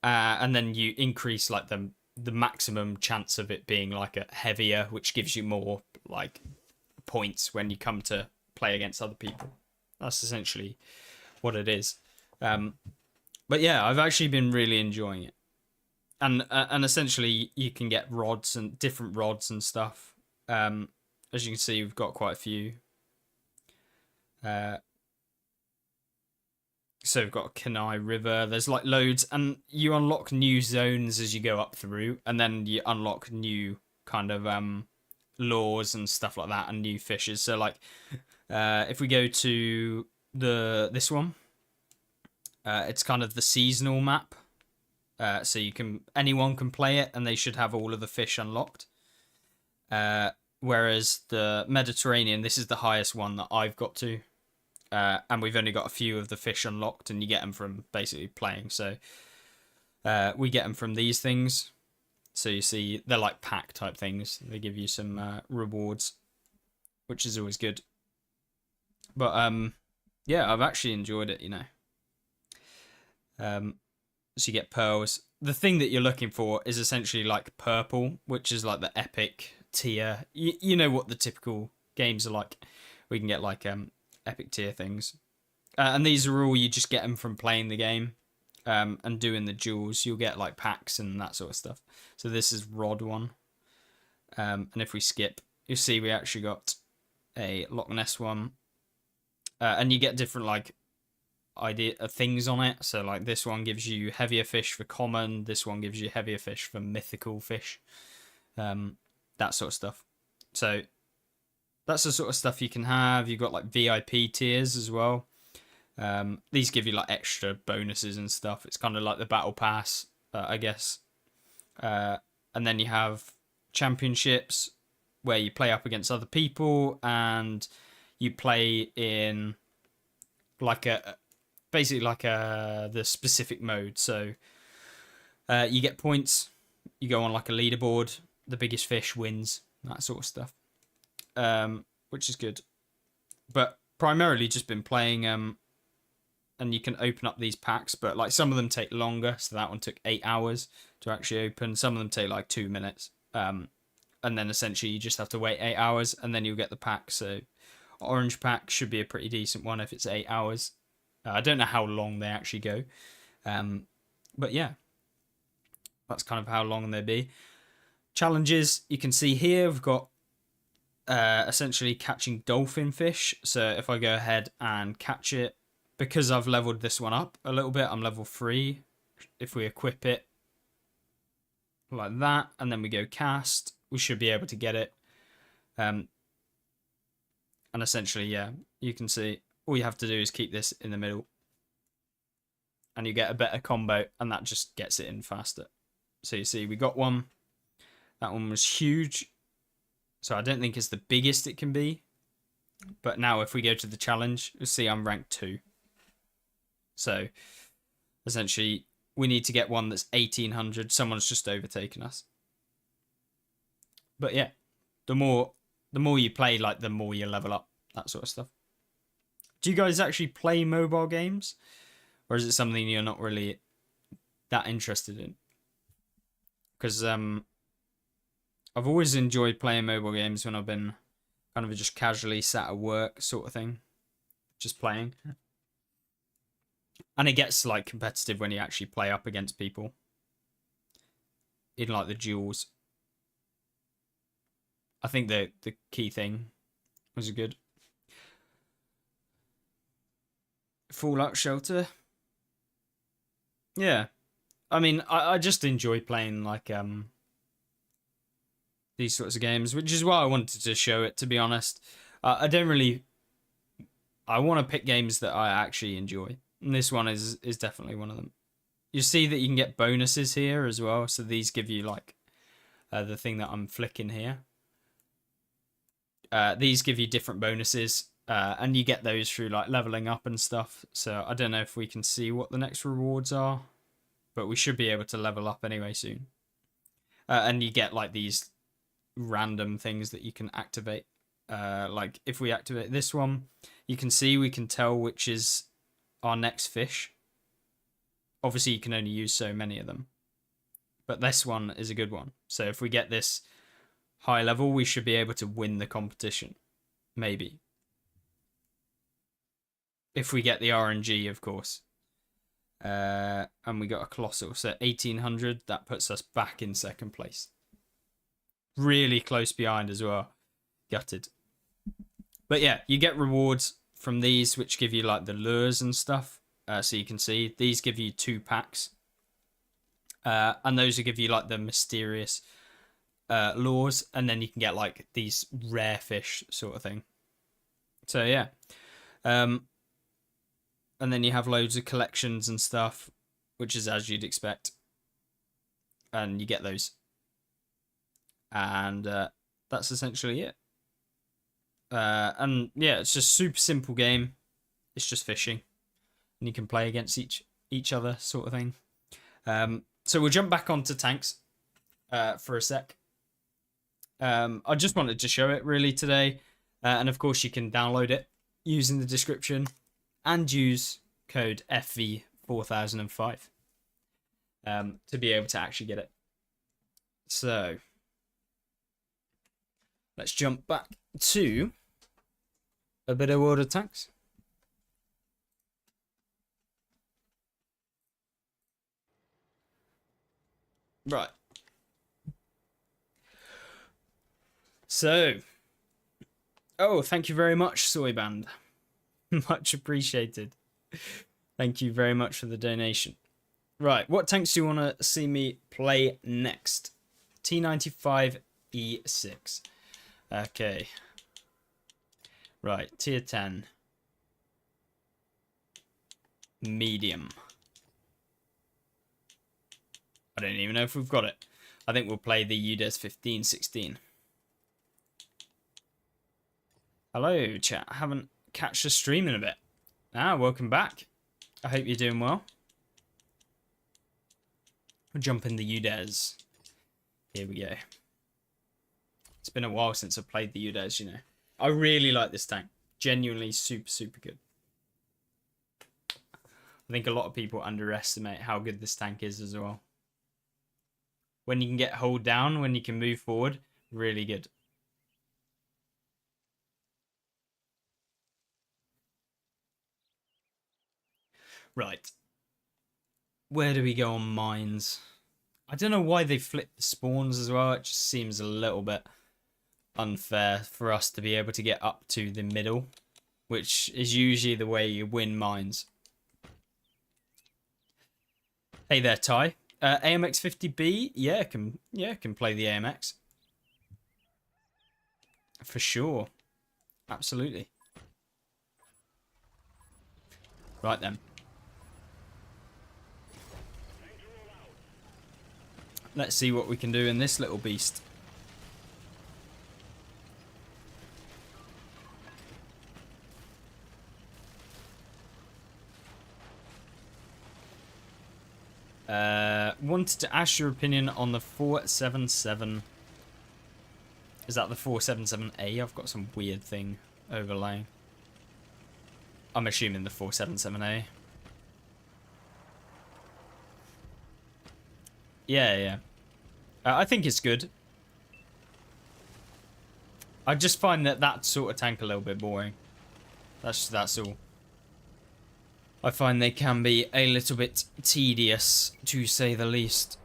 And then you increase like the maximum chance of it being like a heavier, which gives you more like points when you come to play against other people. That's essentially what it is. But yeah, I've actually been really enjoying it. And essentially you can get rods and different rods and stuff. As you can see, we've got quite a few. So we've got Kenai River. There's like loads, and you unlock new zones as you go up through, and then you unlock new kind of lures and stuff like that, and new fishes. So like, if we go to this one, it's kind of the seasonal map. So anyone can play it, and they should have all of the fish unlocked. Whereas the Mediterranean, this is the highest one that I've got to. And we've only got a few of the fish unlocked, and you get them from basically playing. So we get them from these things. So you see, they're like pack type things. They give you some rewards, which is always good. But yeah, I've actually enjoyed it. So you get pearls. The thing that you're looking for is essentially like purple, which is like the epic tier. You know what the typical games are like. We can get like epic tier things, and these are all you just get them from playing the game. And doing the duels, you'll get like packs and that sort of stuff. So this is Rod 1. And if we skip, you'll see we actually got a Loch Ness one. And you get different like idea things on it. So like this one gives you heavier fish for common. This one gives you heavier fish for mythical fish. That sort of stuff. So that's the sort of stuff you can have. You've got like VIP tiers as well. These give you like extra bonuses and stuff. It's kind of like the battle pass, I guess. And then you have championships where you play up against other people and you play in like basically like the specific mode. So you get points, you go on like a leaderboard, the biggest fish wins, that sort of stuff, which is good. But primarily just been playing and you can open up these packs, but like some of them take longer. So that one took 8 hours to actually open. Some of them take like 2 minutes. And then essentially you just have to wait 8 hours and then you'll get the pack. So orange pack should be a pretty decent one if it's 8 hours. I don't know how long they actually go. But yeah, that's kind of how long they be. Challenges, you can see here, we've got essentially catching dolphin fish. So if I go ahead and catch it, because I've leveled this one up a little bit, I'm level 3. If we equip it like that, and then we go cast, we should be able to get it. And essentially, yeah, you can see all you have to do is keep this in the middle. And you get a better combo, and that just gets it in faster. So you see, we got one. That one was huge. So I don't think it's the biggest it can be. But now if we go to the challenge, you'll see I'm ranked 2. So essentially, we need to get one that's 1800. Someone's just overtaken us. But yeah, the more you play, like the more you level up, that sort of stuff. Do you guys actually play mobile games, or is it something you're not really that interested in? Because I've always enjoyed playing mobile games when I've been kind of just casually sat at work, sort of thing, just playing. And it gets like competitive when you actually play up against people in like the duels. I think the key thing was good. Fallout Shelter. Yeah. I mean, I just enjoy playing like these sorts of games, which is why I wanted to show it, to be honest. I don't really... I want to pick games that I actually enjoy. And this one is definitely one of them. You see that you can get bonuses here as well. So these give you like the thing that I'm flicking here. These give you different bonuses. And you get those through like leveling up and stuff. So I don't know if we can see what the next rewards are. But we should be able to level up anyway soon. And you get like these random things that you can activate. Like if we activate this one, you can see we can tell which is our next fish. Obviously you can only use so many of them, but this one is a good one. So if we get this high level, we should be able to win the competition, maybe, if we get the RNG, of course. And we got a colossal, so 1800, that puts us back in second place, really close behind as well. Gutted. But yeah, you get rewards from these, which give you like the lures and stuff. So you can see these give you 2 packs. And those will give you like the mysterious lures. And then you can get like these rare fish sort of thing. So yeah. And then you have loads of collections and stuff, which is as you'd expect. And you get those. And that's essentially it. And yeah, it's just super simple game. It's just fishing, and you can play against each other, sort of thing. So we'll jump back onto tanks. for a sec. I just wanted to show it really today. And of course you can download it using the description and use code FV4005 to be able to actually get it. So let's jump back to a bit of World of Tanks. Right. So, oh, thank you very much, Soy Band. Much appreciated. Thank you very much for the donation. Right, what tanks do you want to see me play next? T95 E6. Okay. Right, tier 10. Medium. I don't even know if we've got it. I think we'll play the UDES 1516. Hello, chat. I haven't catched the stream in a bit. Welcome back. I hope you're doing well. We'll jump in the UDES. Here we go. It's been a while since I've played the UDES, you know. I really like this tank. Genuinely super, super good. I think a lot of people underestimate how good this tank is as well. When you can get hold down, when you can move forward, really good. Right. Where do we go on mines? I don't know why they flipped the spawns as well. It just seems a little bit unfair for us to be able to get up to the middle, which is usually the way you win mines. Hey there, Ty. AMX 50B, yeah, can play the AMX for sure, absolutely. Right then. Let's see what we can do in this little beast. Wanted to ask your opinion on the 477. Is that the 477A? I've got some weird thing overlaying. I'm assuming the 477A. Yeah. I think it's good. I just find that sort of tank a little bit boring. That's all. I find they can be a little bit tedious, to say the least.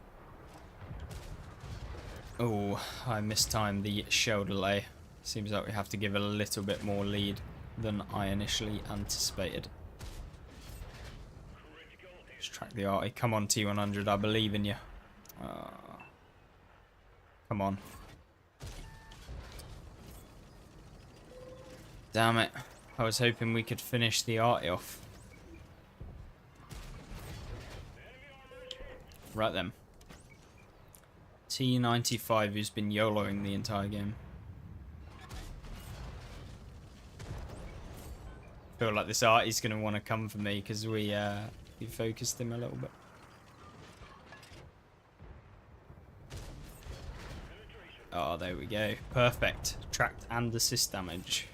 Oh, I mistimed the shell delay. Seems like we have to give a little bit more lead than I initially anticipated. Let's track the arty. Come on, T100, I believe in you. Come on. Damn it. I was hoping we could finish the arty off. Right then. T95 who's been YOLOing the entire game. Feel like this arty's going to want to come for me because we focused him a little bit. Oh, there we go. Perfect. Tracked and assist damage.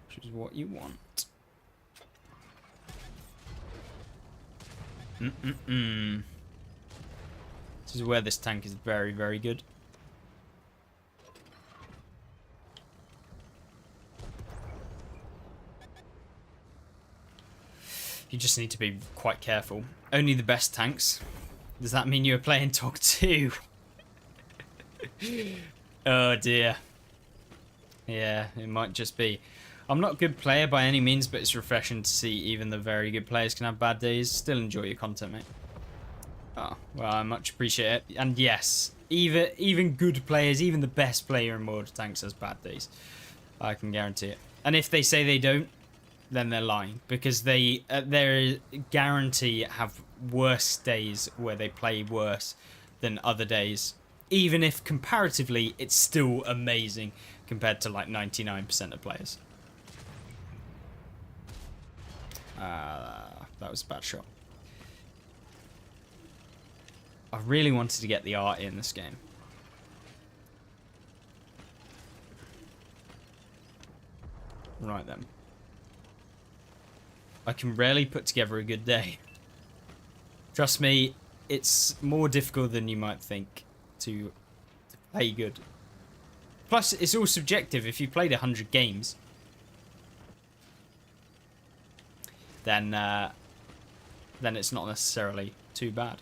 Which is what you want. This is where this tank is very, very good. You just need to be quite careful. Only the best tanks. Does that mean you're playing Tog 2? Oh dear. Yeah, it might just be. I'm not a good player by any means, but it's refreshing to see even the very good players can have bad days. Still enjoy your content, mate. Oh, well, I much appreciate it. And yes, even good players, even the best player in World of Tanks has bad days. I can guarantee it. And if they say they don't, then they're lying. Because they guarantee have worse days where they play worse than other days. Even if comparatively it's still amazing compared to like 99% of players. That was a bad shot. I really wanted to get the arty in this game. Right then. I can rarely put together a good day. Trust me, it's more difficult than you might think to play good. Plus, it's all subjective. If you played 100 games, then it's not necessarily too bad.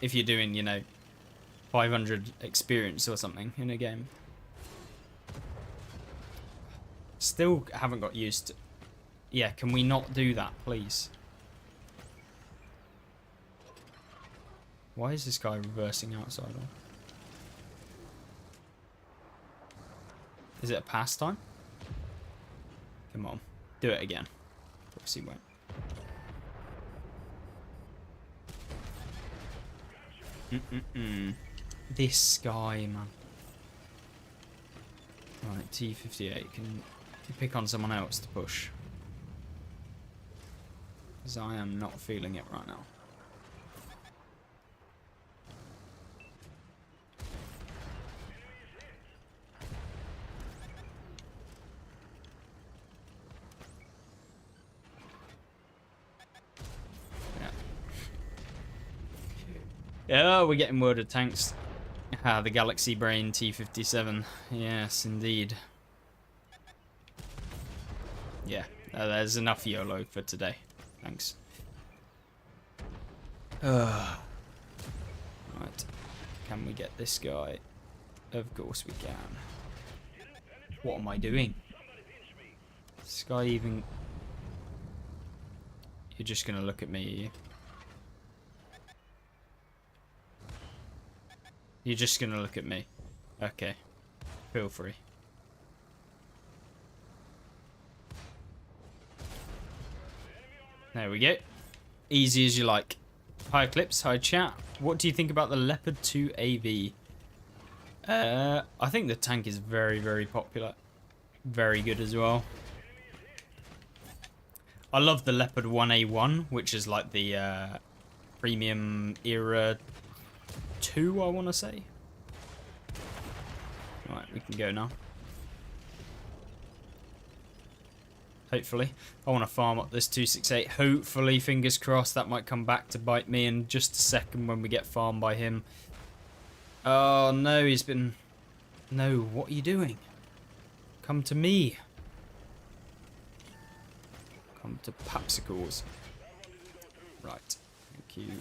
If you're doing, you know, 500 experience or something in a game. Still haven't got used to... Yeah, can we not do that, please? Why is this guy reversing outside on? Is it a pastime? Come on, do it again. Of course he won't. This guy, man. Right, T58. Can you pick on someone else to push? Because I am not feeling it right now. Yeah, we're getting worded tanks. Ah, the Galaxy Brain T57. Yes, indeed. Yeah, there's enough YOLO for today. Thanks. Right. Can we get this guy? Of course we can. What am I doing? This guy even... You're just gonna look at me, are you? You're just gonna look at me. Okay. Feel free. There we go. Easy as you like. Hi Eclipse, hi chat. What do you think about the Leopard 2 AV? I think the tank is very, very popular. Very good as well. I love the Leopard 1A1, which is like the premium era 2, I want to say. Right, we can go now. Hopefully. I want to farm up this 268. Hopefully, fingers crossed, that might come back to bite me in just a second when we get farmed by him. Oh, no, he's been... No, what are you doing? Come to me. Come to Popsicles. Right, thank you.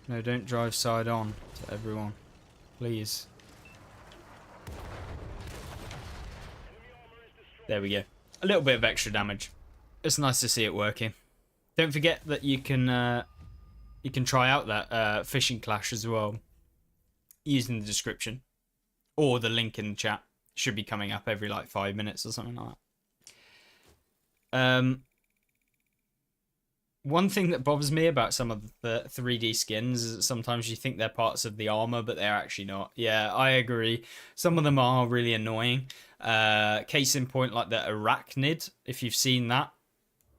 No, don't drive side on to everyone. Please. There we go. A little bit of extra damage. It's nice to see it working. Don't forget that you can try out that fishing clash as well using the description or the link in the chat. Should be coming up every like 5 minutes or something like that. One thing that bothers me about some of the 3D skins is that sometimes you think they're parts of the armor, but they're actually not. Yeah, I agree. Some of them are really annoying. Case in point, like the Arachnid, if you've seen that.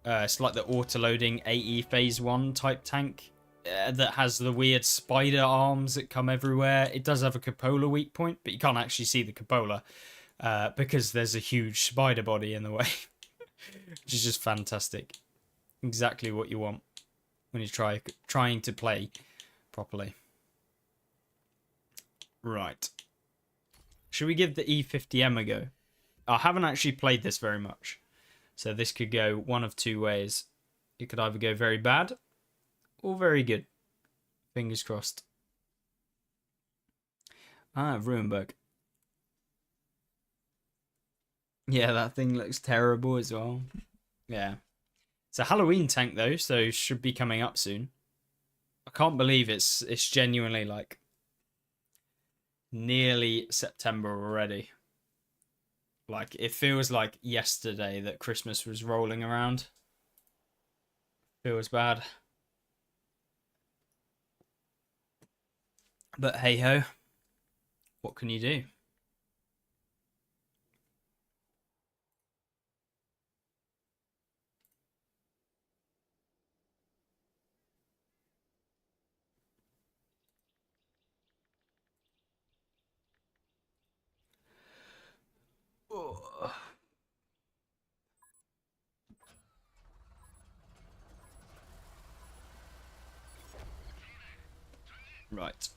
It's like the auto-loading AE Phase 1 type tank that has the weird spider arms that come everywhere. It does have a cupola weak point, but you can't actually see the cupola because there's a huge spider body in the way, which is just fantastic. Exactly what you want when you're trying to play properly. Right. Should we give the E50M a go? I haven't actually played this very much, so this could go one of two ways. It could either go very bad or very good. Fingers crossed. Ah, Ruenberg. Yeah, that thing looks terrible as well. Yeah. It's a Halloween tank though, so should be coming up soon. I can't believe it's genuinely like nearly September already. Like it feels like yesterday that Christmas was rolling around. Feels bad. But hey ho. What can you do? Right.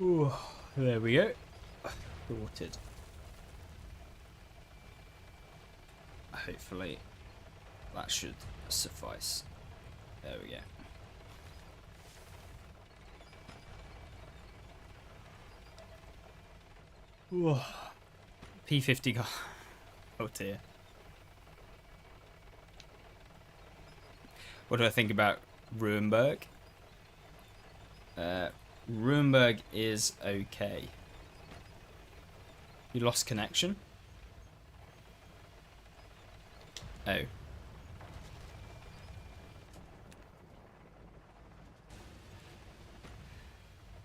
Ooh, there we go. Sorted. Hopefully that should suffice. There we go. Ooh. P50 got. Oh dear. What do I think about Ruinberg? Ruinberg is okay. You lost connection? Oh.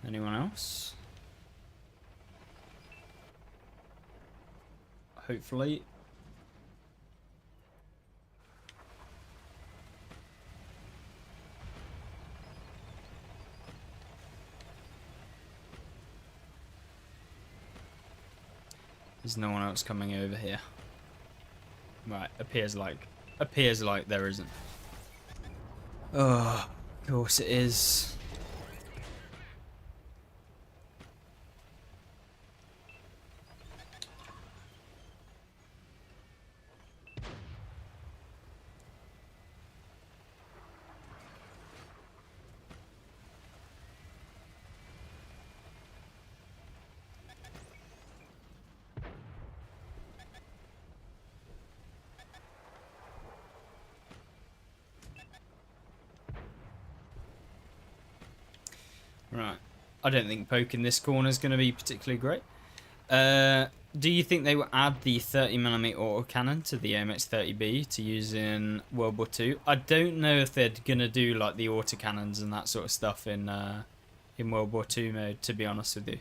Anyone else? Hopefully. There's no one else coming over here. Right, appears like there isn't. Oh, of course it is. Right. I don't think poking this corner is going to be particularly great. Do you think they will add the 30mm autocannon to the AMX-30B to use in World War II? I don't know if they're going to do like the autocannons and that sort of stuff in World War II mode, to be honest with you.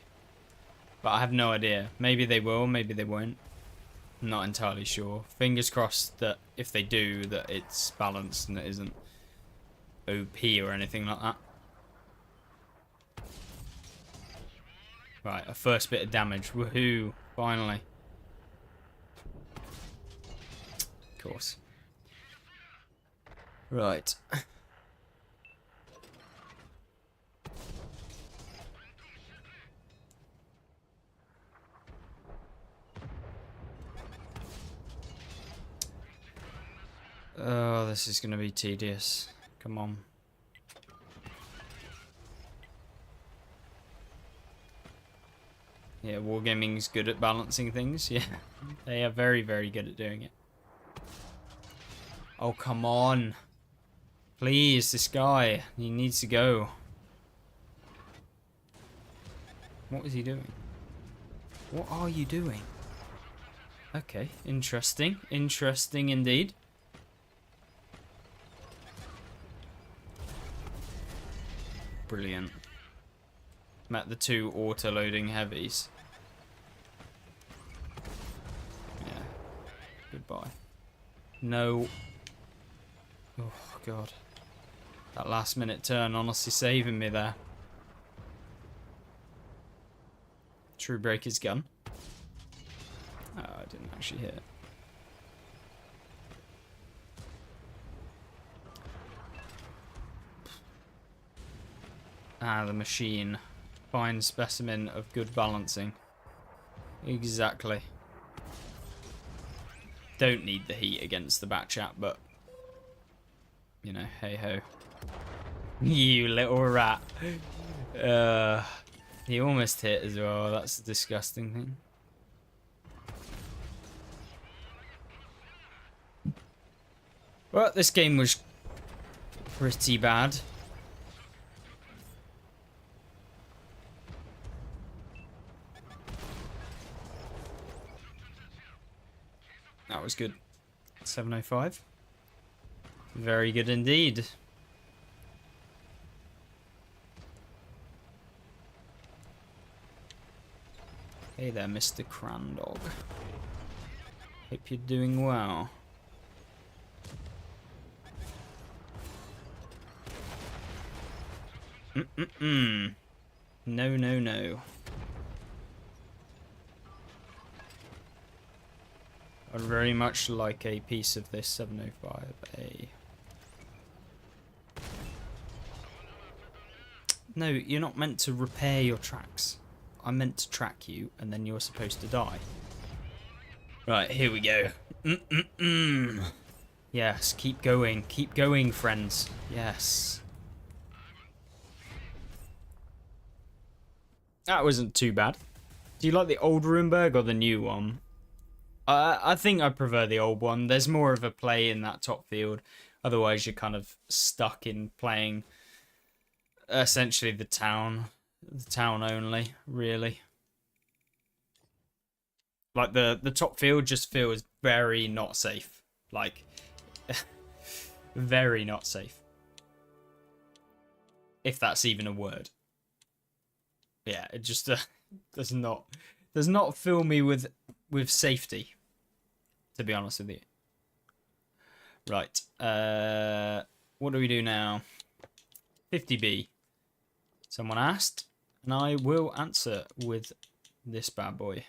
But I have no idea. Maybe they will, maybe they won't. I'm not entirely sure. Fingers crossed that if they do, that it's balanced and it isn't OP or anything like that. Right, a first bit of damage. Woohoo! Finally. Of course. Right. Oh, this is going to be tedious. Come on. Yeah, Wargaming's good at balancing things. Yeah, they are very, very good at doing it. Oh, come on. Please, this guy. He needs to go. What is he doing? What are you doing? Okay, interesting. Interesting indeed. Brilliant. Met the two auto-loading heavies. Yeah. Goodbye. No. Oh, God. That last minute turn honestly saving me there. True Breaker's gun. Oh, I didn't actually hit it. Ah, the machine. Fine specimen of good balancing. Exactly. Don't need the heat against the back chat, but you know, hey ho. You little rat. He almost hit as well. That's a disgusting thing. Well, this game was pretty bad. That was good. 705. Very good indeed. Hey there, Mr. Crandog. Hope you're doing well. No, no, no. I'd very much like a piece of this 705A. No, you're not meant to repair your tracks. I'm meant to track you, and then you're supposed to die. Right, here we go. Yes, keep going, friends. Yes. That wasn't too bad. Do you like the old Runeberg or the new one? I think I prefer the old one. There's more of a play in that top field. Otherwise, you're kind of stuck in playing essentially the town only, really. Like the top field just feels very not safe. Like very not safe. If that's even a word. Yeah, it just does not fill me with safety, to be honest with you. Right. What do we do now? 50B. Someone asked, and I will answer with this bad boy.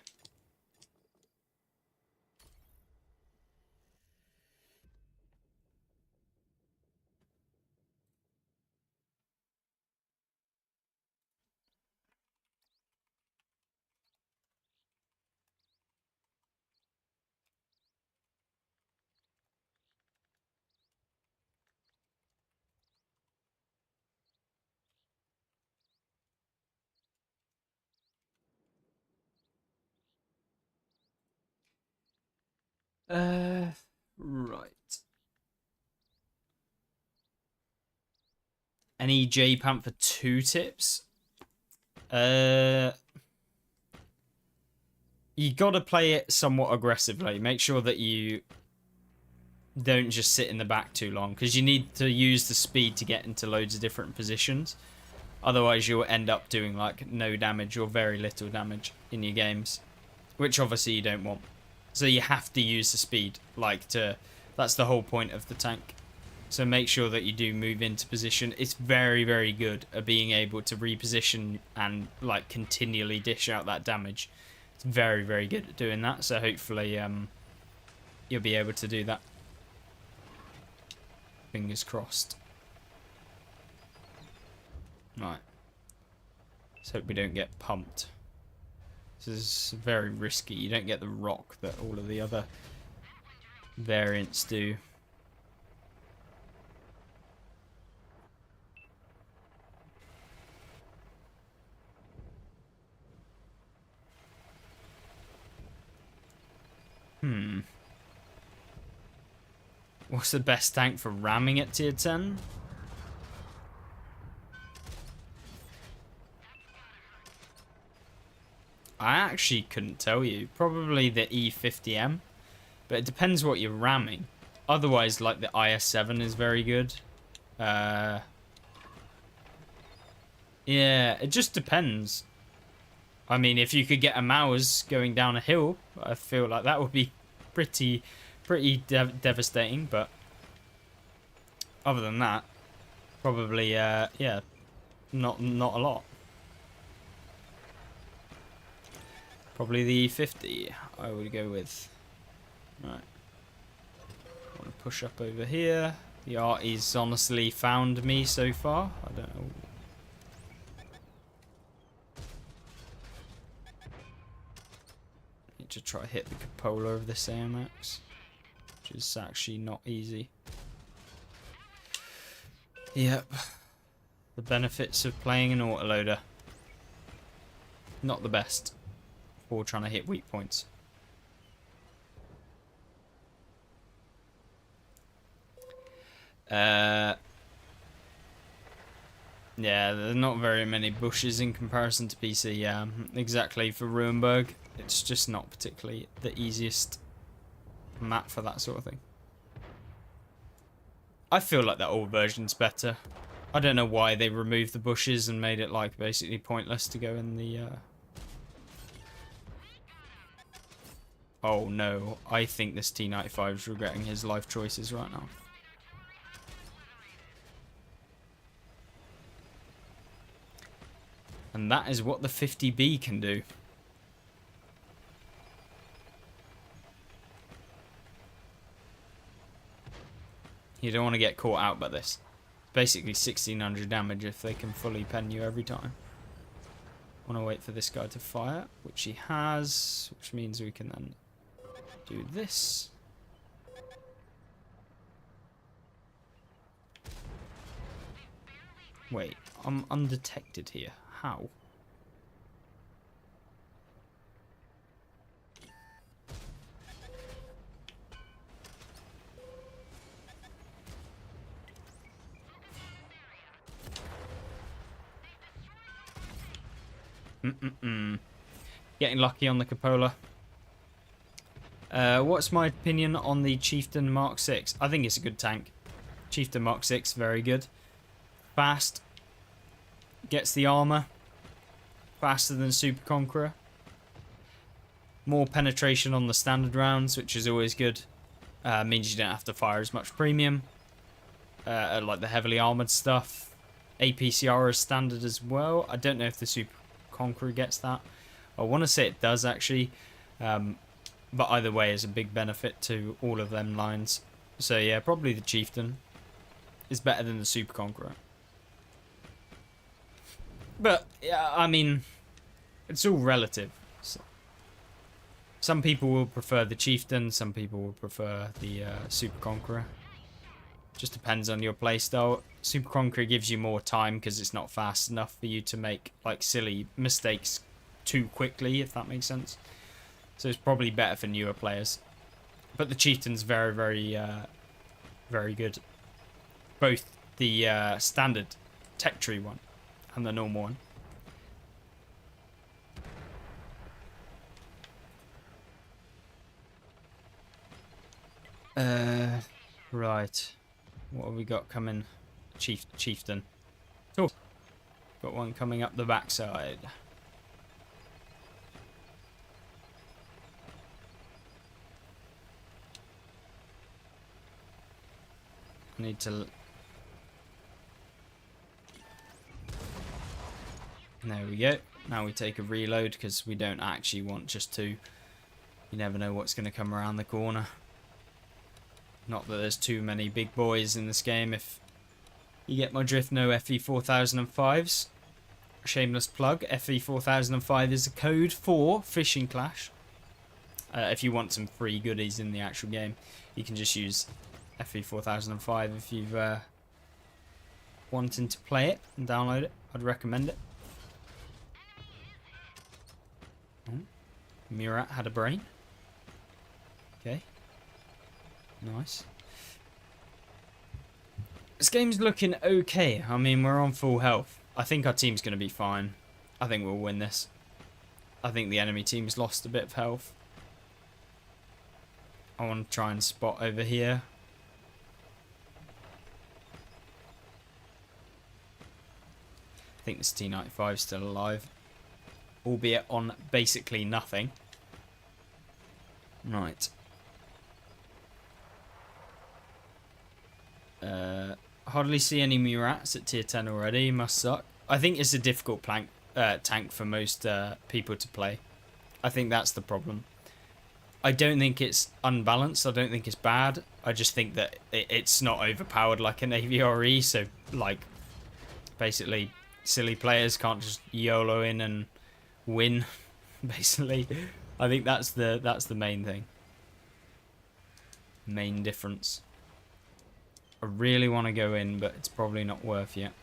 Right. Any J Panther 2 tips? You gotta play it somewhat aggressively. Make sure that you don't just sit in the back too long, because you need to use the speed to get into loads of different positions. Otherwise, you'll end up doing like no damage or very little damage in your games, which obviously you don't want. So you have to use the speed, that's the whole point of the tank. So make sure that you do move into position. It's very, very good at being able to reposition and like continually dish out that damage. It's very, very good at doing that. So hopefully you'll be able to do that. Fingers crossed. Right. Let's hope we don't get pumped. This is very risky. You don't get the rock that all of the other variants do. What's the best tank for ramming at tier 10? I actually couldn't tell you. Probably the E50M. But it depends what you're ramming. Otherwise, like the IS-7 is very good. Yeah, it just depends. I mean, if you could get a Maus going down a hill, I feel like that would be pretty devastating. But other than that, probably, yeah, not a lot. Probably the 50 I would go with. Right. I want to push up over here. The arty's honestly found me so far. I don't know. Need to try hit the cupola of this AMX, which is actually not easy. Yep. The benefits of playing an autoloader. Not the best. Or trying to hit weak points. Yeah, there's not very many bushes in comparison to PC. Exactly, for Runeberg, it's just not particularly the easiest map for that sort of thing. I feel like that old version's better. I don't know why they removed the bushes and made it like basically pointless to go in the Oh no, I think this T95 is regretting his life choices right now. And that is what the 50B can do. You don't want to get caught out by this. Basically 1600 damage if they can fully pen you every time. I want to wait for this guy to fire, which he has, which means we can then do this. Wait, I'm undetected here. How? Getting lucky on the cupola. What's my opinion on the Chieftain Mark 6? I think it's a good tank. Chieftain Mark 6, very good. Fast. Gets the armor. Faster than Super Conqueror. More penetration on the standard rounds, which is always good. Means you don't have to fire as much premium. Like the heavily armored stuff. APCR is standard as well. I don't know if the Super Conqueror gets that. I want to say it does actually. But either way is a big benefit to all of them lines. So yeah, probably the Chieftain is better than the Super Conqueror. But yeah, I mean, it's all relative. So, some people will prefer the Chieftain, some people will prefer the Super Conqueror. Just depends on your playstyle. Super Conqueror gives you more time because it's not fast enough for you to make like silly mistakes too quickly, if that makes sense. So it's probably better for newer players. But the Chieftain's very, very, very good. Both the standard tech tree one and the normal one. Right. What have we got coming? Chieftain. Oh, got one coming up the backside. Need to... There we go. Now we take a reload because we don't actually want just two. You never know what's going to come around the corner. Not that there's too many big boys in this game. If you get my drift, no FE4005s. Shameless plug. FE4005 is a code for Fishing Clash. If you want some free goodies in the actual game, you can just use FE4005 if you've wanting to play it and download it. I'd recommend it. Murat had a brain. Okay. Nice. This game's looking okay. I mean, we're on full health. I think our team's going to be fine. I think we'll win this. I think the enemy team's lost a bit of health. I want to try and spot over here. I think this T95 is still alive. Albeit on basically nothing. Right. Hardly see any Murats at tier 10 already. Must suck. I think it's a difficult tank for most people to play. I think that's the problem. I don't think it's unbalanced. I don't think it's bad. I just think that it's not overpowered like an AVRE. So, like, basically, silly players can't just YOLO in and win. Basically, I think that's the main thing. Main difference. I really want to go in, but it's probably not worth yet.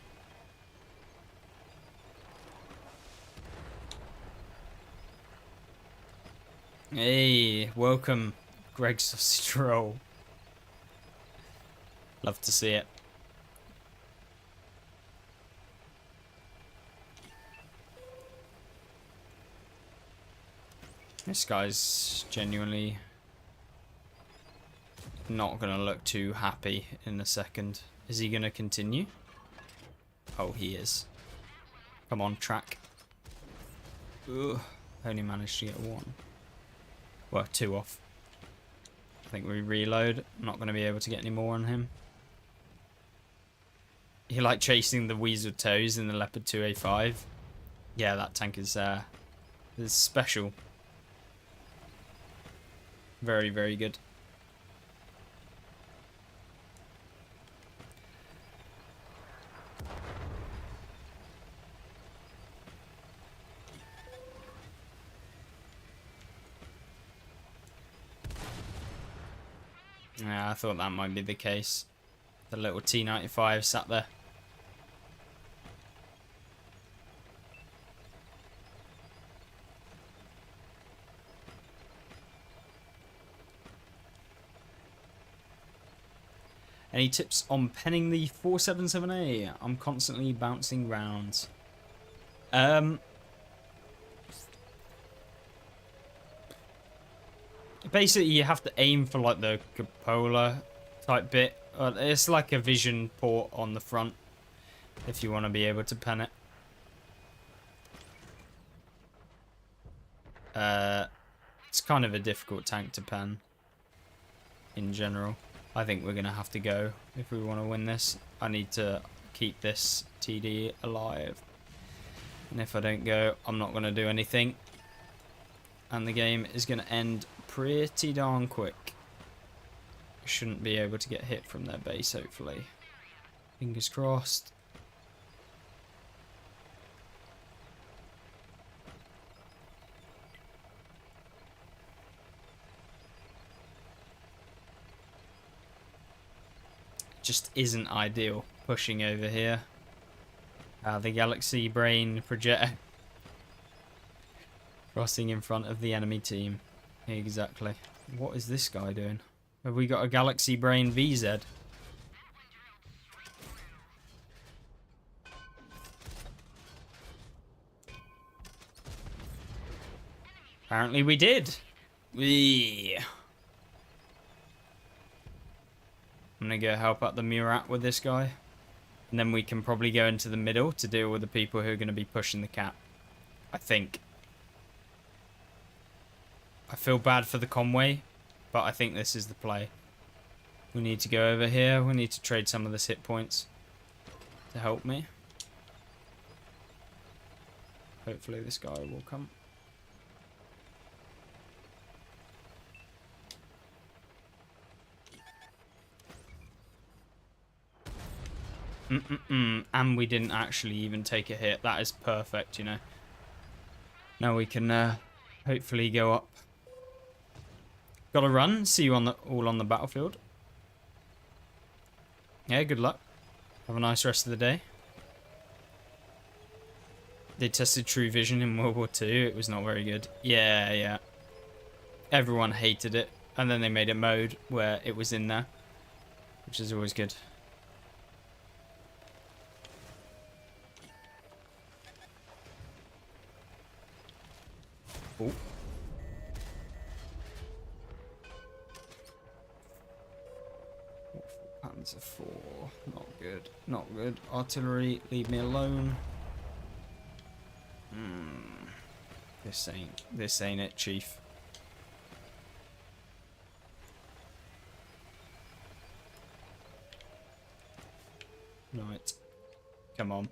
Hey, welcome, Greg Sausage Roll. Love to see it. This guy's genuinely not going to look too happy in a second. Is he going to continue? Oh, he is. Come on, track. Ugh, only managed to get one. Well, two off. I think we reload. I'm not going to be able to get any more on him. You like chasing the weasel toes in the Leopard 2A5? Yeah, that tank is special. Very, very good. Yeah, I thought that might be the case. The little T-95 sat there. Any tips on penning the 477A? I'm constantly bouncing rounds. Basically, you have to aim for like the cupola type bit. It's like a vision port on the front if you want to be able to pen it. It's kind of a difficult tank to pen in general. I think we're going to have to go if we want to win this. I need to keep this TD alive. And if I don't go, I'm not going to do anything. And the game is going to end pretty darn quick. Shouldn't be able to get hit from their base, hopefully. Fingers crossed. Just isn't ideal pushing over here. The Galaxy Brain projector crossing in front of the enemy team. Exactly. What is this guy doing? Have we got a Galaxy Brain VZ? Apparently we did. I'm gonna go help out the Murat with this guy. And then we can probably go into the middle to deal with the people who are going to be pushing the cap. I think. I feel bad for the Conway, but I think this is the play. We need to go over here. We need to trade some of this hit points to help me. Hopefully this guy will come. And we didn't actually even take a hit. That is perfect, you know. Now we can hopefully go up. Gotta run. See you all on the battlefield. Yeah, good luck. Have a nice rest of the day. They tested True Vision in World War II. It was not very good. Yeah. Everyone hated it. And then they made a mode where it was in there, which is always good. Oh. Panzer IV. Not good. Not good. Artillery, leave me alone. This ain't it, Chief. Right. Come on.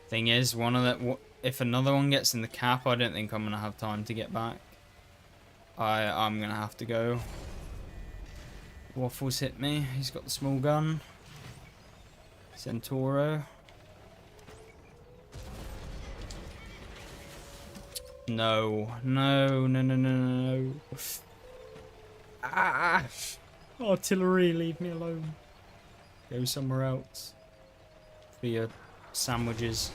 Thing is, if another one gets in the cap, I don't think I'm gonna have time to get back. I'm gonna have to go. Waffles hit me. He's got the small gun. Centauro. No. Ah! Artillery, leave me alone. Go somewhere else. For your sandwiches.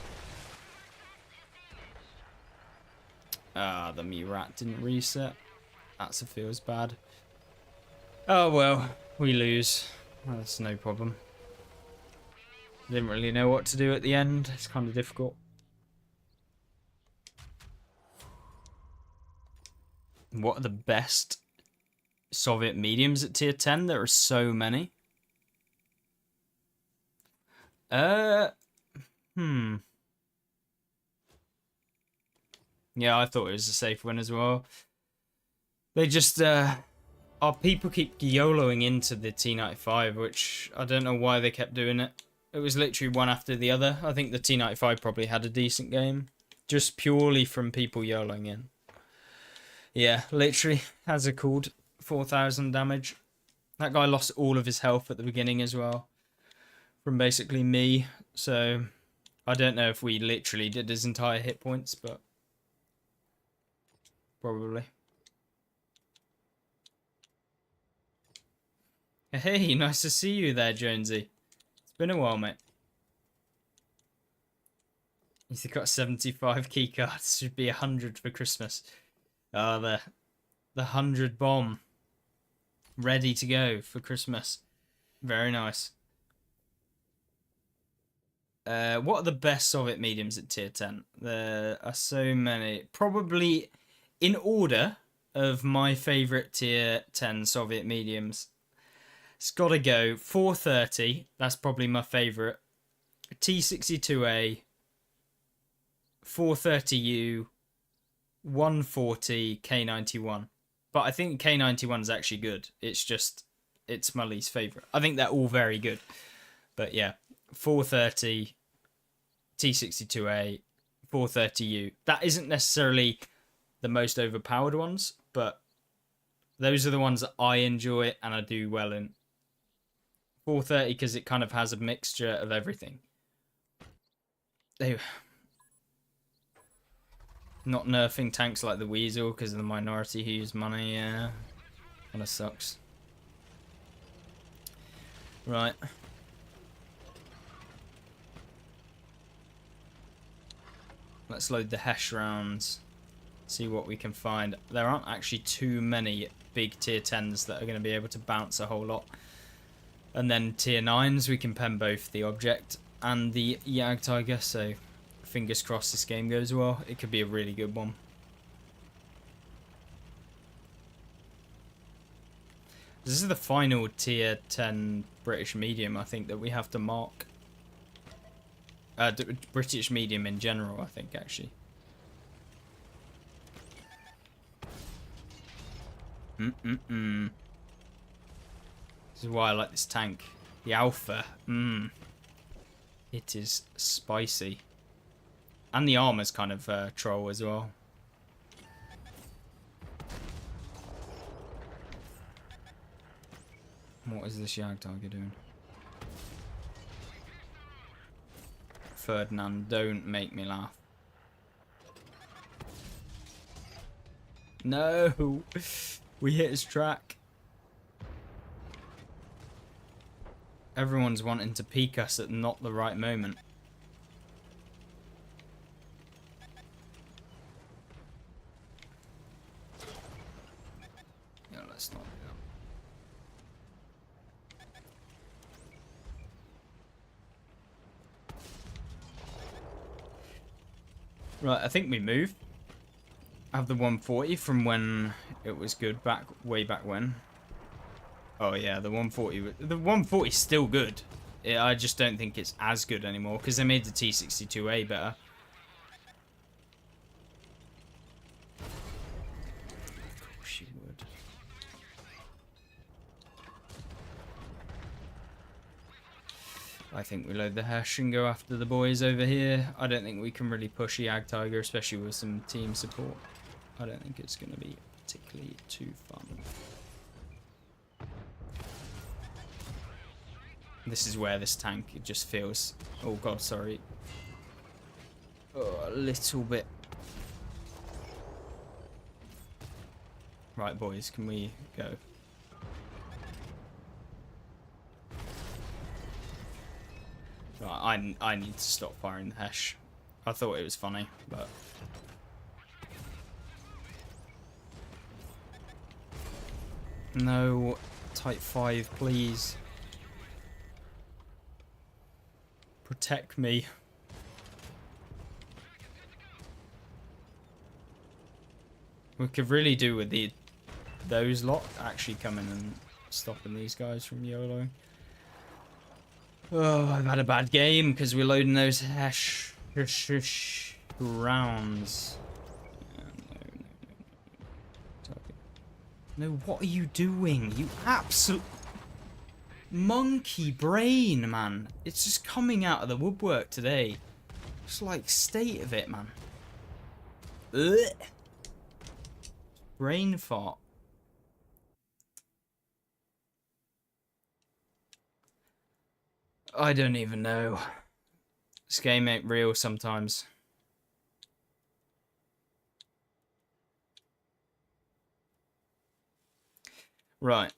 The Murat didn't reset. That feels bad. Oh well, we lose. That's no problem. Didn't really know what to do at the end. It's kind of difficult. What are the best Soviet mediums at tier 10? There are so many. Yeah, I thought it was a safe win as well. They just, our people keep YOLOing into the T-95, which I don't know why they kept doing it. It was literally one after the other. I think the T95 probably had a decent game. Just purely from people YOLOing in. Yeah, literally, as it called, 4,000 damage. That guy lost all of his health at the beginning as well. From basically me. So, I don't know if we literally did his entire hit points, but... probably. Hey, nice to see you there, Jonesy. It's been a while, mate. He's got 75 keycards. Should be 100 for Christmas. Oh, the 100 bomb. Ready to go for Christmas. Very nice. What are the best Soviet mediums at tier 10? There are so many. Probably in order of my favourite tier 10 Soviet mediums. It's got to go 430. That's probably my favourite. T62A. 430U. 140 K91. But I think K91 is actually good. It's just, it's my least favourite. I think they're all very good. But yeah, 430, T62A, 430U. That isn't necessarily the most overpowered ones, but those are the ones that I enjoy and I do well in. 430 because it kind of has a mixture of everything. Not nerfing tanks like the Weasel because of the minority who use money, yeah. Kinda sucks. Right. Let's load the Hesh rounds. See what we can find. There aren't actually too many big tier 10s that are going to be able to bounce a whole lot. And then tier 9s, we can pen both the object and the Yag Tiger, so... fingers crossed this game goes well. It could be a really good one. This is the final tier 10 British medium, I think, that we have to mark. British medium in general, I think, actually. This is why I like this tank. The Alpha. It is spicy. And the armor's kind of troll as well. What is this Yag Tiger doing? Ferdinand, don't make me laugh. No! We hit his track. Everyone's wanting to peek us at not the right moment. Let's not do that. Right, I think we move. I have the 140 from when it was good, way back when. Oh yeah, the 140. The 140 is still good. I just don't think it's as good anymore because they made the T62A better. I think we load the Hesh and go after the boys over here. I don't think we can really push the Yag Tiger, especially with some team support. I don't think it's going to be particularly too fun. This is where this tank, it just feels... oh god, sorry. Oh, a little bit. Right, boys, can we go? Right, I need to stop firing the Hesh. I thought it was funny, but... no, Type 5, please. Protect me. We could really do with those lot actually coming and stopping these guys from YOLOing. Oh, I've had a bad game because we're loading those Hesh rounds. No, what are you doing? You absolute... Monkey brain, man. It's just coming out of the woodwork today. It's like state of it, man. Ugh. Brain fart. I don't even know. This game ain't real sometimes. Right.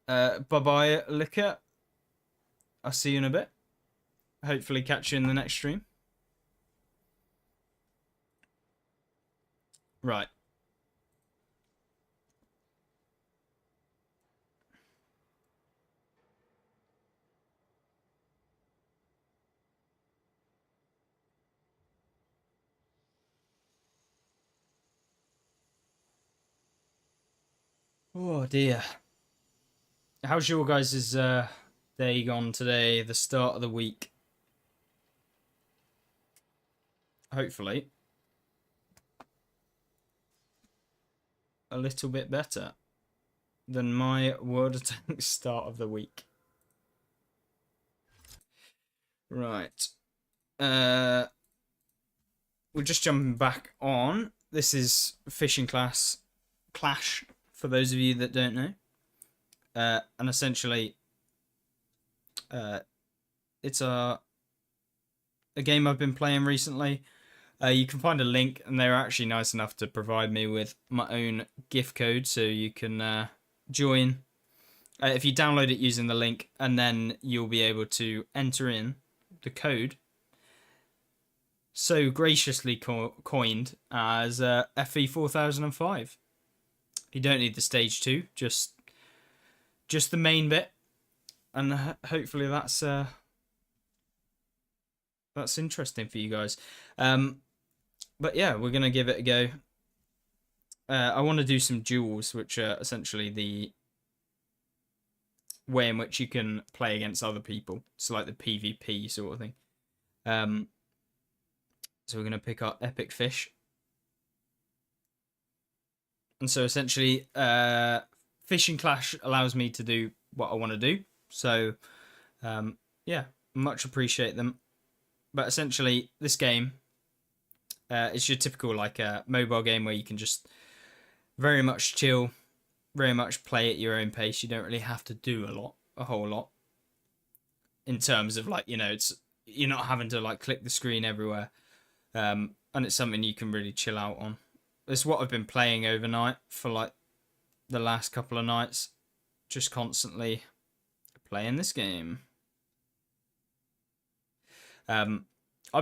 Bye-bye, Liquor. I'll see you in a bit. Hopefully catch you in the next stream. Right. Oh dear. How's your guys' day gone today? The start of the week. Hopefully. A little bit better than my World of Tanks start of the week. Right. We're just jumping back on. This is Fishing Clash, for those of you that don't know. And essentially, it's a game I've been playing recently. You can find a link, and they're actually nice enough to provide me with my own gift code, so you can join. If you download it using the link, and then you'll be able to enter in the code, so graciously coined as FE 4005. You don't need the stage 2, just the main bit, and hopefully that's interesting for you guys. But yeah, we're gonna give it a go. I want to do some duels, which are essentially the way in which you can play against other people. It's like the PvP sort of thing. So we're gonna pick our epic fish, and so essentially, Fishing Clash allows me to do what I want to do. So, yeah, much appreciate them. But essentially, this game, it's your typical like mobile game where you can just very much chill, very much play at your own pace. You don't really have to do a whole lot. In terms of like, you're not having to like click the screen everywhere, and it's something you can really chill out on. It's what I've been playing overnight for like the last couple of nights, just constantly playing this game. I've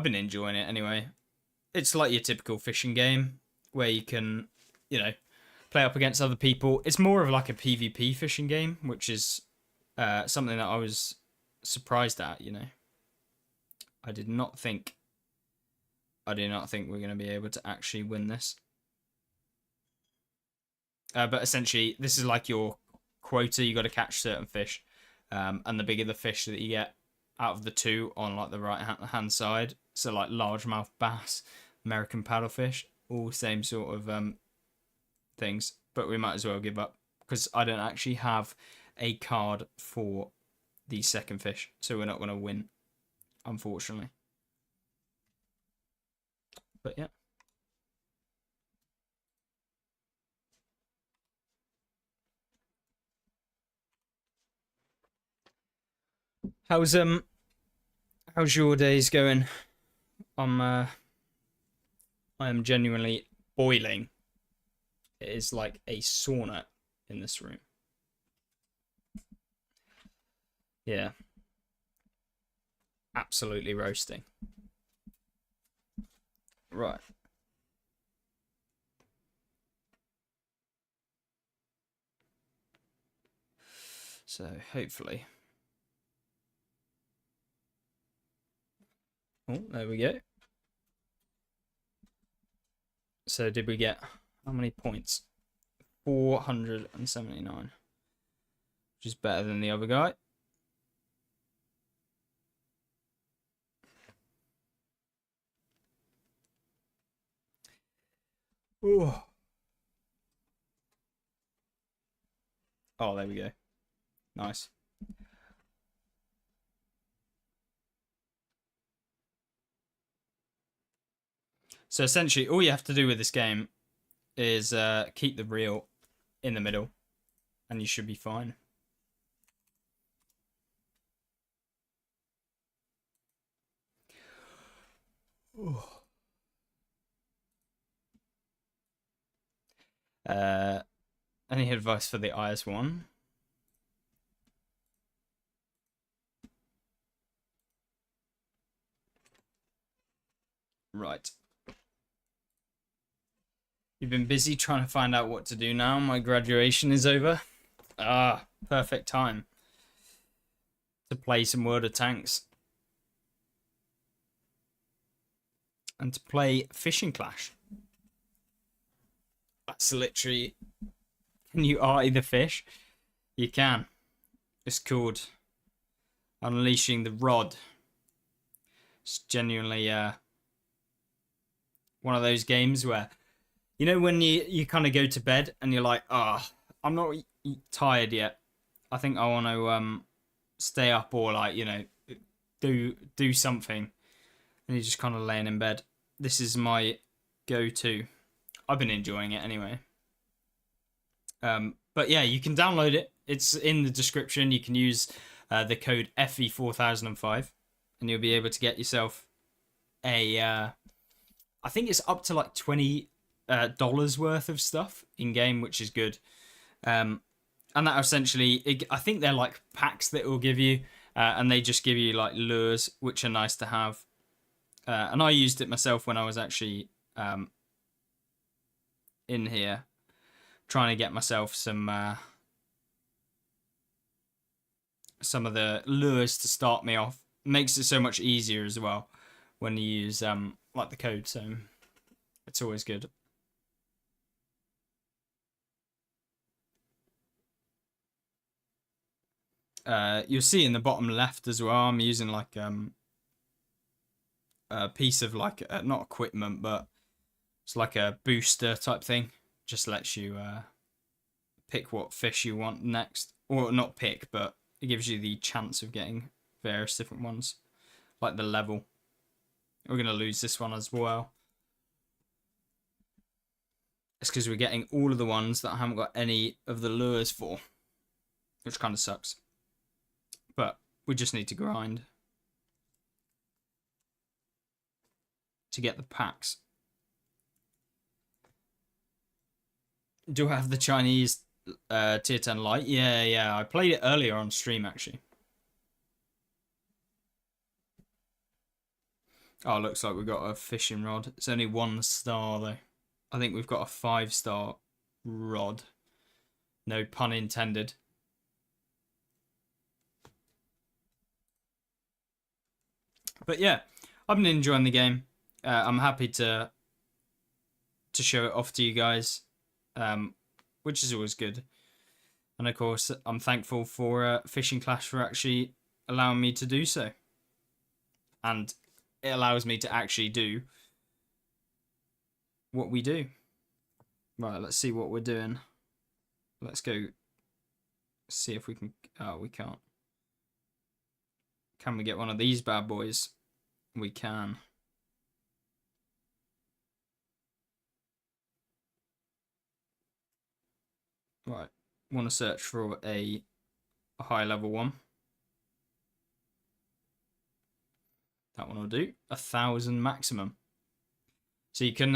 been enjoying it anyway. It's like your typical fishing game where you can, play up against other people. It's more of like a PvP fishing game, which is something that I was surprised at. I did not think we're going to be able to actually win this. But essentially, this is like your quota. You got to catch certain fish, and the bigger the fish that you get out of the two on like the right hand side, so like largemouth bass, American paddlefish, all same sort of things. But we might as well give up because I don't actually have a card for the second fish, so we're not going to win, unfortunately. But yeah. How's your days going? I am genuinely boiling. It is like a sauna in this room. Yeah. Absolutely roasting. Right. So hopefully. Oh, there we go. So did we get how many points? 479, which is better than the other guy. Ooh. Oh, there we go. Nice. So essentially, all you have to do with this game is keep the reel in the middle, and you should be fine. Uh, any advice for the IS-1? Right. You've been busy trying to find out what to do now. My graduation is over. Ah, perfect time to play some World of Tanks. And to play Fishing Clash. That's literally... Can you arty the fish? You can. It's called Unleashing the Rod. It's genuinely one of those games where, you know, when you kind of go to bed and you're like, oh, I'm not tired yet. I think I want to stay up, or like, you know, do something, and you're just kind of laying in bed. This is my go-to. I've been enjoying it anyway. But yeah, you can download it. It's in the description. You can use the code FE4005, and you'll be able to get yourself a. I think it's up to like $20 worth of stuff in game, which is good. And that essentially, I think they're like packs that it will give you, and they just give you like lures, which are nice to have. And I used it myself when I was actually in here, trying to get myself some of the lures to start me off. Makes it so much easier as well when you use like the code, so it's always good. You'll see in the bottom left as well, I'm using like a piece of like not equipment, but it's like a booster type thing. Just lets you pick what fish you want next, or not pick, but it gives you the chance of getting various different ones, like the level. We're gonna lose this one as well. It's because we're getting all of the ones that I haven't got any of the lures for, which kind of sucks. But we just need to grind to get the packs. Do I have the Chinese tier 10 light? Yeah. I played it earlier on stream, actually. Oh, looks like we've got a fishing rod. It's only 1 star, though. I think we've got a 5-star rod. No pun intended. But yeah, I've been enjoying the game. I'm happy to show it off to you guys, which is always good. And of course, I'm thankful for Fishing Clash for actually allowing me to do so. And it allows me to actually do what we do. Right, let's see what we're doing. Let's go see if we can... Oh, we can't. Can we get one of these bad boys? We can. Right, want to search for a high level one. That one will do. 1,000 maximum. So you can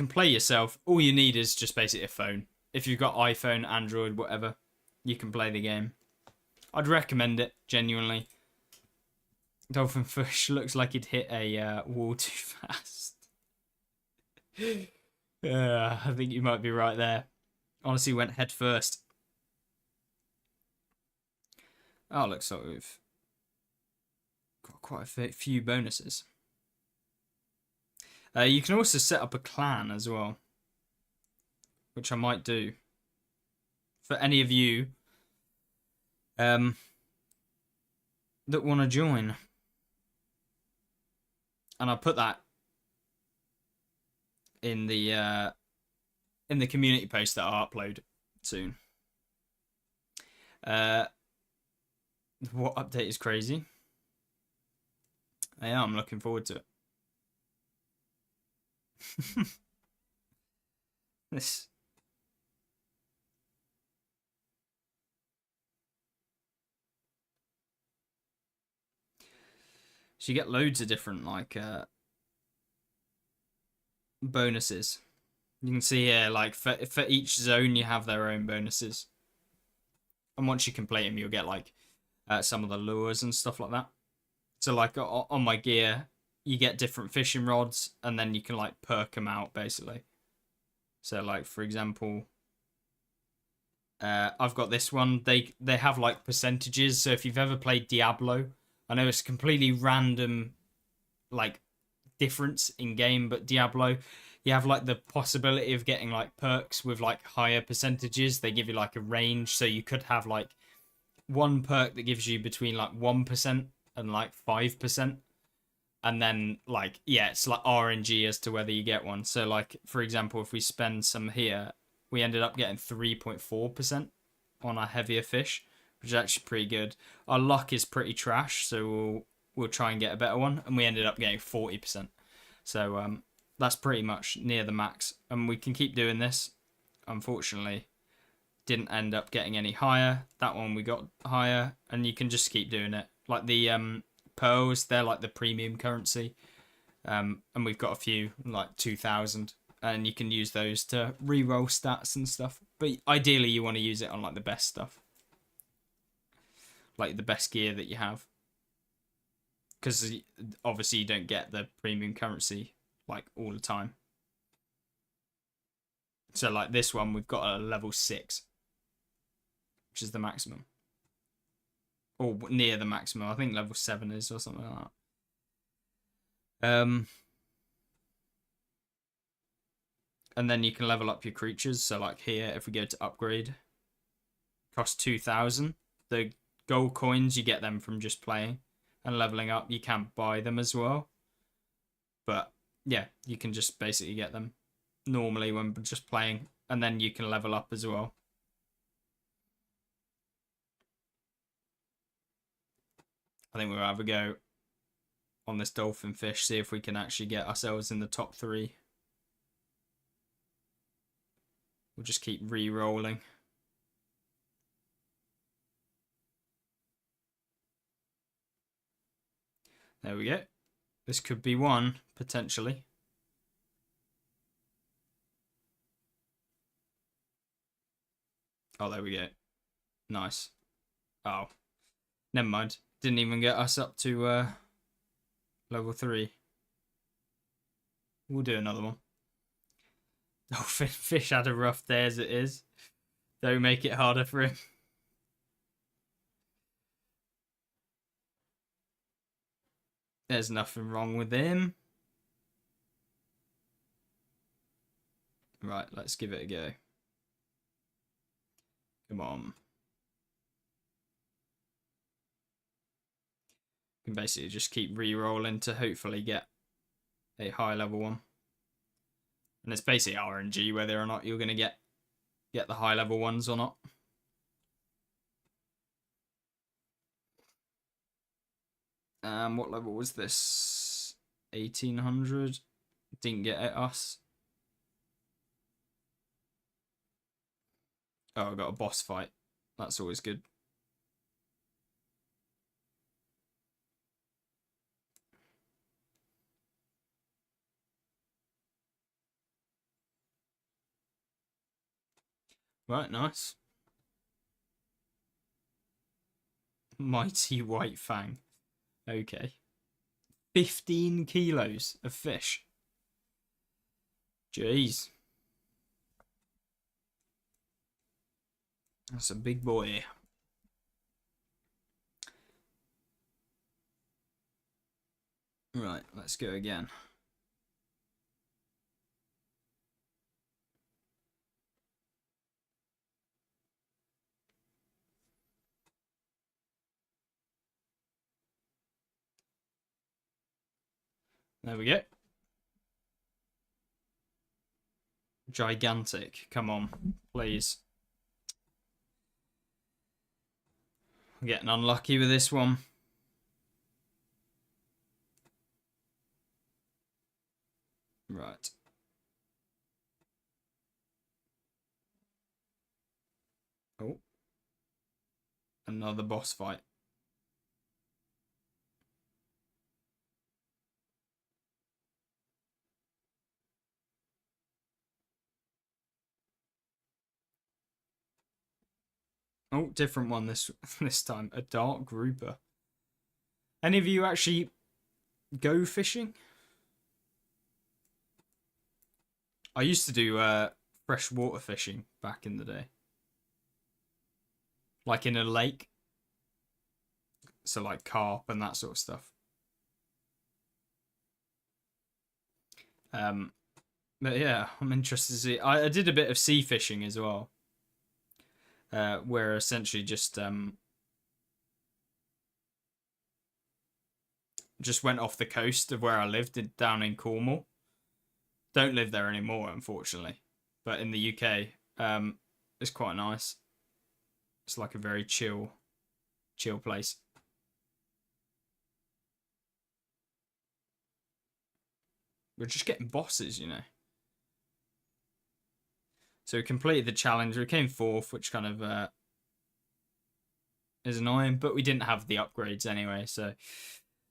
play yourself. All you need is just basically a phone. If you've got iPhone, Android, whatever, you can play the game. I'd recommend it, genuinely. Dolphin Fish looks like he'd hit a wall too fast. I think you might be right there. Honestly, went head first. Oh, looks like we've got quite a few bonuses. You can also set up a clan as well, which I might do. For any of you that want to join. And I'll put that in the community post that I'll upload soon. Uh, what update is crazy? Yeah, I'm looking forward to it. This. So you get loads of different like bonuses. You can see here, like for each zone, you have their own bonuses, and once you complete them, you'll get like some of the lures and stuff like that. So like on my gear, you get different fishing rods, and then you can like perk them out basically. So like for example, I've got this one. They have like percentages. So if you've ever played Diablo, I know it's completely random, like difference in game, but Diablo, you have like the possibility of getting like perks with like higher percentages. They give you like a range, so you could have like one perk that gives you between like 1% and like 5%, and then like yeah, it's like RNG as to whether you get one. So like for example, if we spend some here, we ended up getting 3.4% on our heavier fish, which is actually pretty good. Our luck is pretty trash, so we'll try and get a better one, and we ended up getting 40%. So that's pretty much near the max, and we can keep doing this. Unfortunately, didn't end up getting any higher. That one we got higher, and you can just keep doing it. Like the pearls, they're like the premium currency, and we've got a few like 2,000, and you can use those to re-roll stats and stuff. But ideally, you want to use it on like the best stuff, like the best gear that you have, because obviously you don't get the premium currency like all the time. So like this one, we've got a level 6, which is the maximum, or near the maximum. I think level 7 is or something like that. And then you can level up your creatures. So like here, if we go to upgrade, cost 2,000. The gold coins, you get them from just playing, and leveling up, you can buy them as well. But yeah, you can just basically get them normally when just playing, and then you can level up as well. I think we'll have a go on this dolphin fish, see if we can actually get ourselves in the top 3. We'll just keep re-rolling. There we go. This could be one, potentially. Oh, there we go. Nice. Oh, never mind. Didn't even get us up to level 3. We'll do another one. Oh, fish had a rough day as it is. Don't make it harder for him. There's nothing wrong with him. Right, let's give it a go. Come on. You can basically just keep re-rolling to hopefully get a high level one. And it's basically RNG whether or not you're going to get the high level ones or not. What level was this? 1800. Didn't get at us. Oh, I got a boss fight. That's always good. Right, nice. Mighty White Fang. Okay. 15 kilos of fish. Jeez. That's a big boy. Right, let's go again. There we go. Gigantic. Come on, please. I'm getting unlucky with this one. Right. Oh. Another boss fight. Oh, different one this time. A dark grouper. Any of you actually go fishing? I used to do freshwater fishing back in the day. Like in a lake. So like carp and that sort of stuff. But yeah, I'm interested to see. I did a bit of sea fishing as well. Where essentially just went off the coast of where I lived down in Cornwall. Don't live there anymore, unfortunately. But in the UK, it's quite nice. It's like a very chill place. We're just getting bosses, you know. So we completed the challenge. We came fourth, which kind of is annoying, but we didn't have the upgrades anyway, so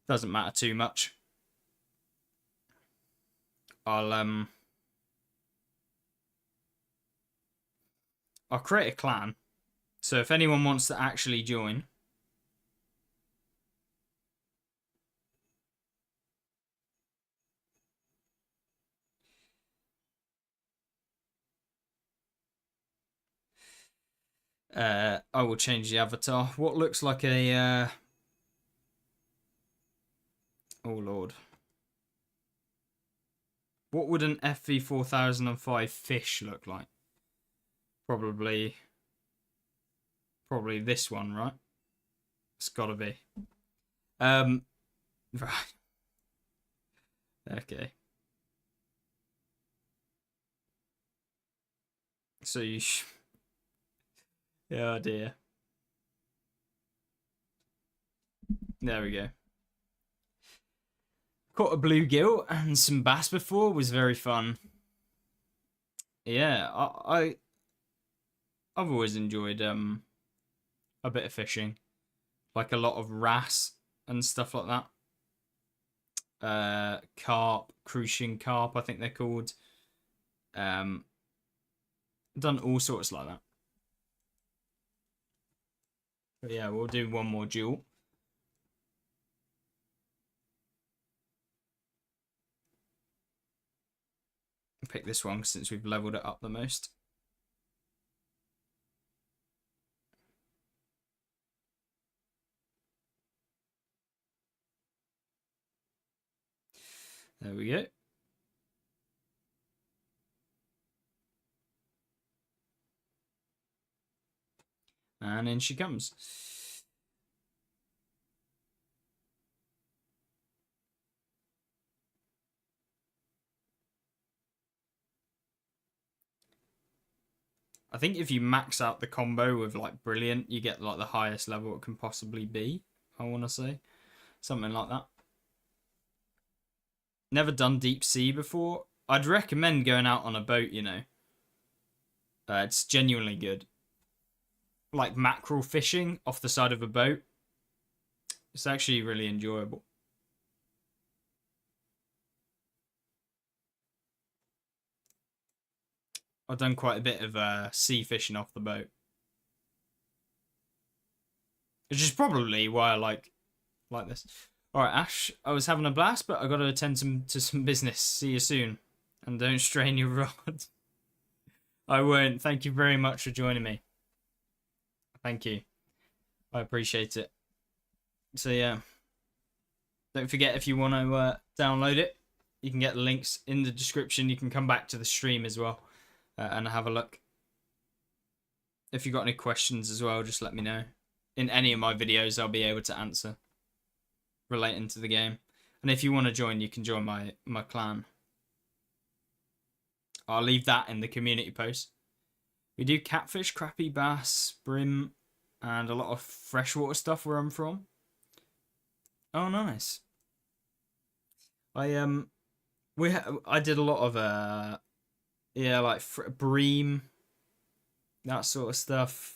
doesn't matter too much. I'll create a clan. So if anyone wants to actually join, I will change the avatar. What looks like a oh lord. What would an FV4005 fish look like? Probably this one, right? It's gotta be. Right. Okay. So you oh dear. There we go. Caught a bluegill and some bass before. Was very fun. Yeah, I've always enjoyed a bit of fishing, like a lot of wrasse and stuff like that. Carp, crucian carp, I think they're called. Done all sorts like that. But yeah, we'll do one more duel. Pick this one since we've leveled it up the most. There we go. And in she comes. I think if you max out the combo with like brilliant, you get like the highest level it can possibly be. I want to say something like that. Never done deep sea before. I'd recommend going out on a boat. You know, it's genuinely good. Like mackerel fishing off the side of a boat. It's actually really enjoyable. I've done quite a bit of sea fishing off the boat. Which is probably why I like this. Alright, Ash, I was having a blast, but I gotta attend to some business. See you soon. And don't strain your rod. I won't. Thank you very much for joining me. Thank you. I appreciate it. So yeah. Don't forget, if you want to download it, you can get the links in the description. You can come back to the stream as well and have a look. If you've got any questions as well, just let me know. In any of my videos, I'll be able to answer relating to the game. And if you want to join, you can join my clan. I'll leave that in the community post. We do catfish, crappie, bass, brim. and a lot of freshwater stuff where I'm from. Oh, nice. I I did a lot of yeah, like bream, that sort of stuff.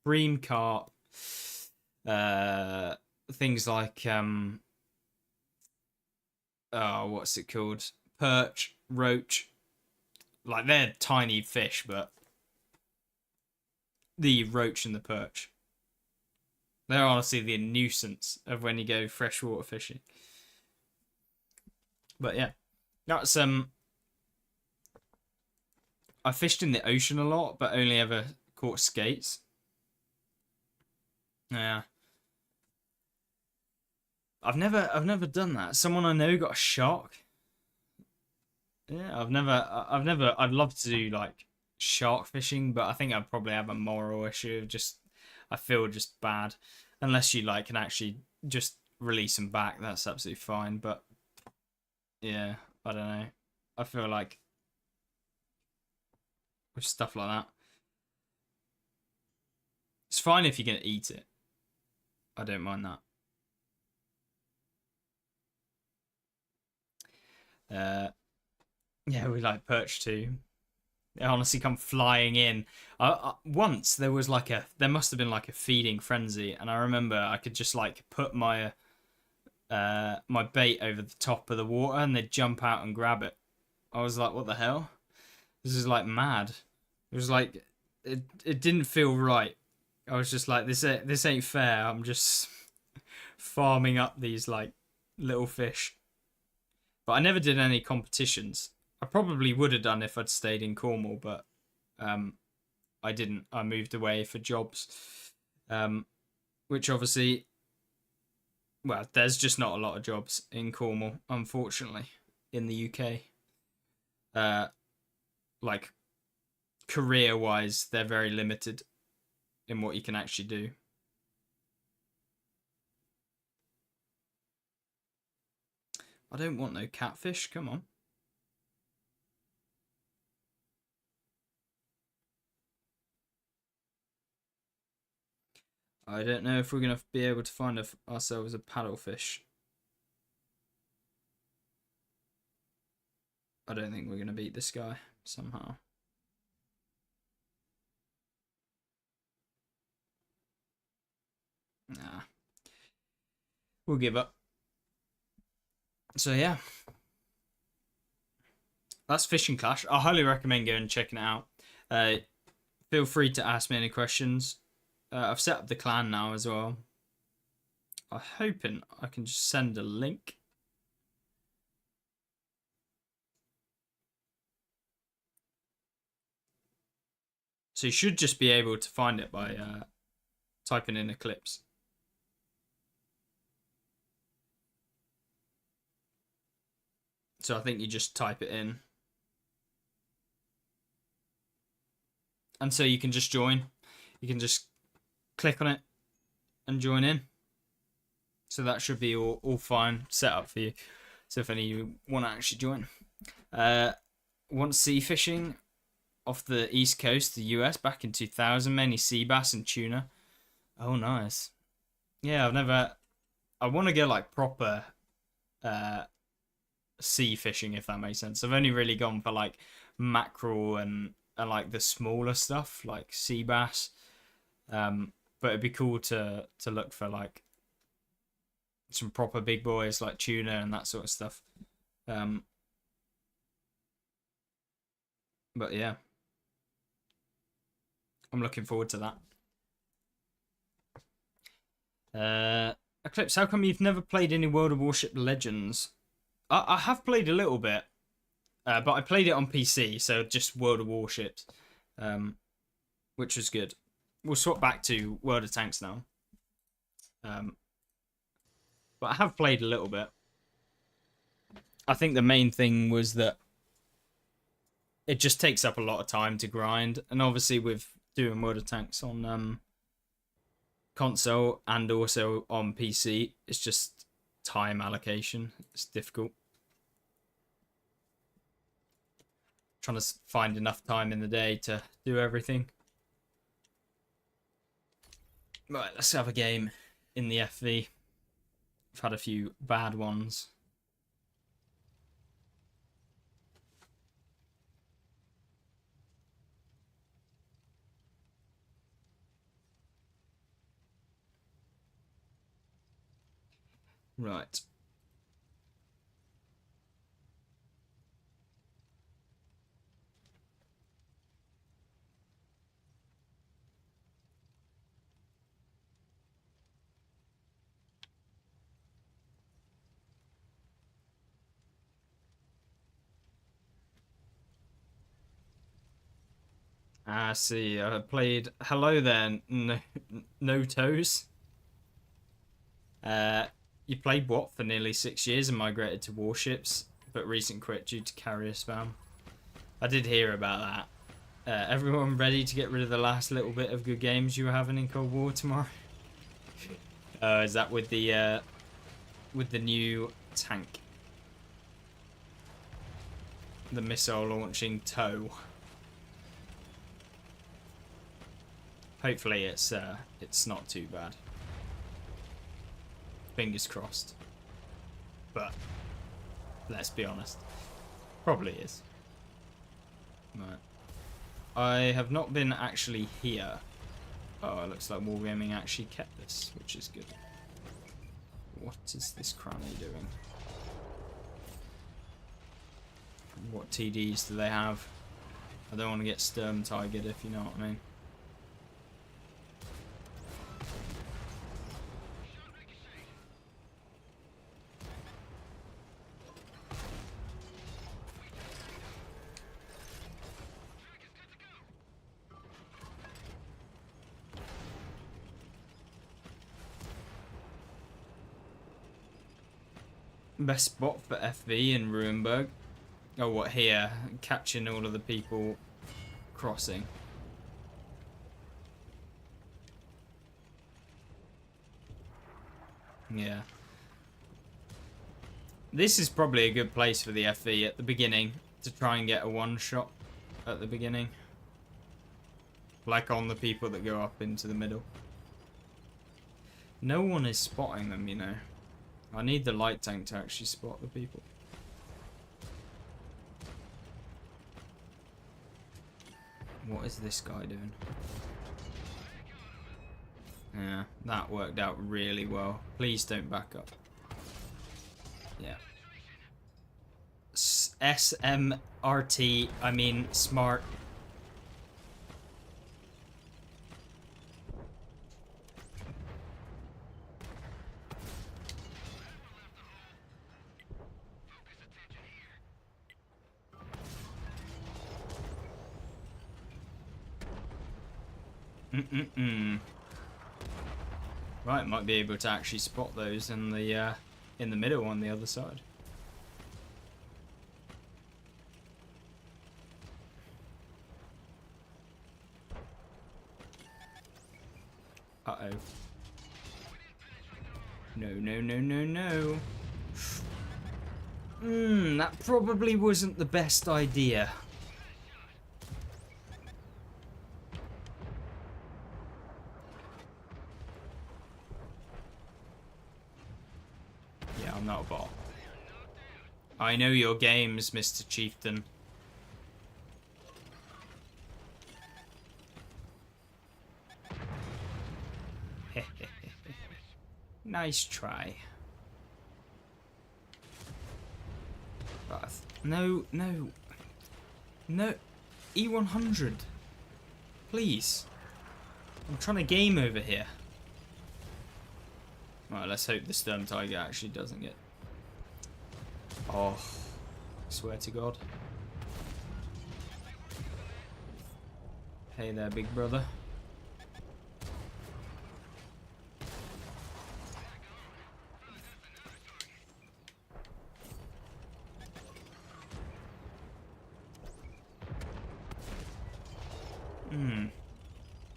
Bream carp, uh, things like oh, what's it called? Perch, roach. Like they're tiny fish, but the roach and the perch, they're honestly the nuisance of when you go freshwater fishing. But yeah, that's I fished in the ocean a lot, but only ever caught skates. Yeah. I've never done that. Someone I know got a shark. Yeah, I'd love to do like shark fishing, but I think I'd probably have a moral issue of just I feel just bad. Unless you like can actually just release them back, that's absolutely fine. But yeah, I don't know. I feel like with stuff like that, it's fine if you're gonna eat it. I don't mind that. Uh, yeah, we like perch too. They honestly come flying in. Once there must have been like a feeding frenzy, and I remember I could just like put my bait over the top of the water, and they'd jump out and grab it. I was like, what the hell? This is like mad. It was like it didn't feel right. I was just like, this ain't fair. I'm just farming up these like little fish. But I never did any competitions. I probably would have done if I'd stayed in Cornwall, but um, I didn't. I moved away for jobs, um, which obviously, well, there's just not a lot of jobs in Cornwall, unfortunately, in the UK. Uh, like career-wise, they're very limited in what you can actually do. I don't want no catfish. Come on. I don't know if we're gonna be able to find ourselves a paddlefish. I don't think we're gonna beat this guy somehow. Nah, we'll give up. So yeah, that's Fishing Clash. I highly recommend going and checking it out. Uh, feel free to ask me any questions. I've set up the clan now as well. I'm hoping I can just send a link. So you should just be able to find it by typing in Eclipse. So I think you just type it in. And so you can just join. You can just click on it and join in. So that should be all fine set up for you. So if any of you want to actually join. Want sea fishing off the east coast, the US, back in 2000, mainly sea bass and tuna. Oh, nice. Yeah, I want to get like proper sea fishing, if that makes sense. I've only really gone for like mackerel and like the smaller stuff, like sea bass. But it'd be cool to look for like some proper big boys like tuna and that sort of stuff. But yeah, I'm looking forward to that. Eclipse, how come you've never played any World of Warship Legends? I have played a little bit, but I played it on PC, so just World of Warships, which was good. We'll swap back to World of Tanks now. But I have played a little bit. I think the main thing was that it just takes up a lot of time to grind, and obviously with doing World of Tanks on console and also on PC, it's just time allocation. It's difficult. Trying to find enough time in the day to do everything. Right, let's have a game in the FV. I've had a few bad ones. Right. I see. I played. Hello then. No toes. You played what for nearly 6 years and migrated to warships, but recent quit due to carrier spam. I did hear about that. Everyone ready to get rid of the last little bit of good games you were having in Cold War tomorrow? Is that with the new tank, the missile launching TOW? Hopefully it's not too bad. Fingers crossed. But let's be honest, probably is. Right. I have not been actually here. Oh, it looks like Wargaming actually kept this, which is good. What is this cranny doing? What TDs do they have? I don't want to get Sturm Tigered, if you know what I mean. Best spot for FV in Ruinberg. Oh, what, here? Catching all of the people crossing. Yeah. This is probably a good place for the FV at the beginning to try and get a one-shot at the beginning. Like on the people that go up into the middle. No one is spotting them, you know. I need the light tank to actually spot the people. What is this guy doing? Yeah, that worked out really well. Please don't back up. Yeah. SMRT, I mean smart. Right, might be able to actually spot those in the middle on the other side. Uh-oh. No, no, no, no, no. That probably wasn't the best idea. Yeah, I'm not a bot. I know your games, Mr. Chieftain. Nice try. No, no. No. E100. Please. I'm trying to game over here. Right, let's hope the Sturm Tiger actually doesn't get... Oh, I swear to God. Hey there, big brother.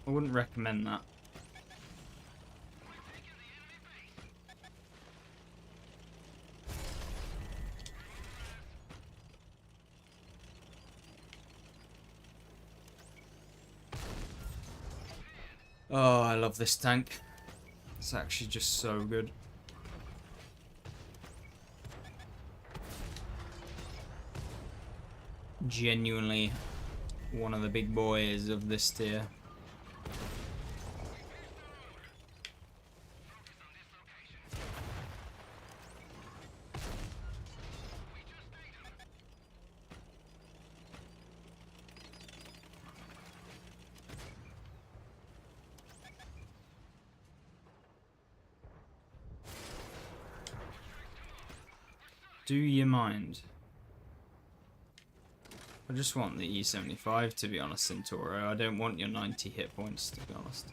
I wouldn't recommend that. Oh, I love this tank. It's actually just so good. Genuinely one of the big boys of this tier. Do you mind? I just want the E75, to be honest, Centauro. I don't want your 90 hit points, to be honest.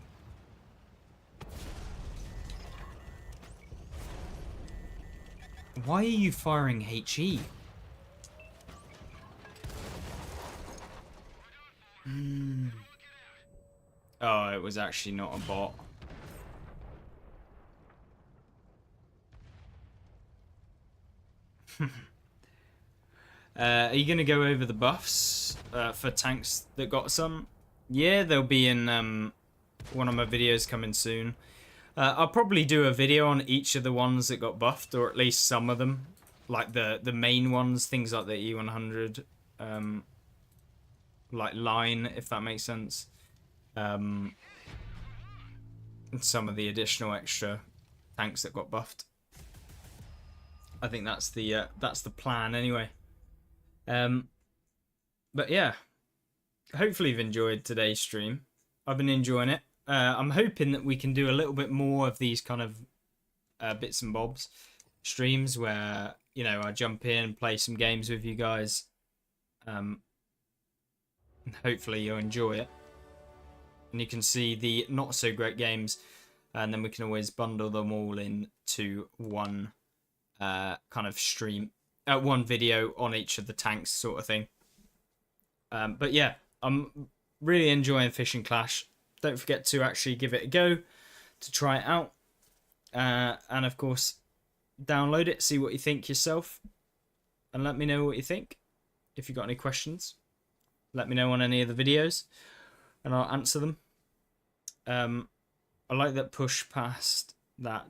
Why are you firing HE? Oh, it was actually not a bot. Are you going to go over the buffs for tanks that got some? Yeah, they'll be in one of my videos coming soon. I'll probably do a video on each of the ones that got buffed, or at least some of them. Like the main ones, things like the E100, like line, if that makes sense. And some of the additional extra tanks that got buffed. I think that's the plan anyway. But yeah, hopefully you've enjoyed today's stream. I've been enjoying it. I'm hoping that we can do a little bit more of these kind of bits and bobs streams where, you know, I jump in, play some games with you guys. And hopefully you'll enjoy it. And you can see the not so great games, and then we can always bundle them all into one kind of stream, one video on each of the tanks sort of thing. But yeah, I'm really enjoying Fishing Clash. Don't forget to actually give it a go, to try it out. And of course, download it, see what you think yourself, and let me know what you think. If you've got any questions, let me know on any of the videos, and I'll answer them. I like that push past that.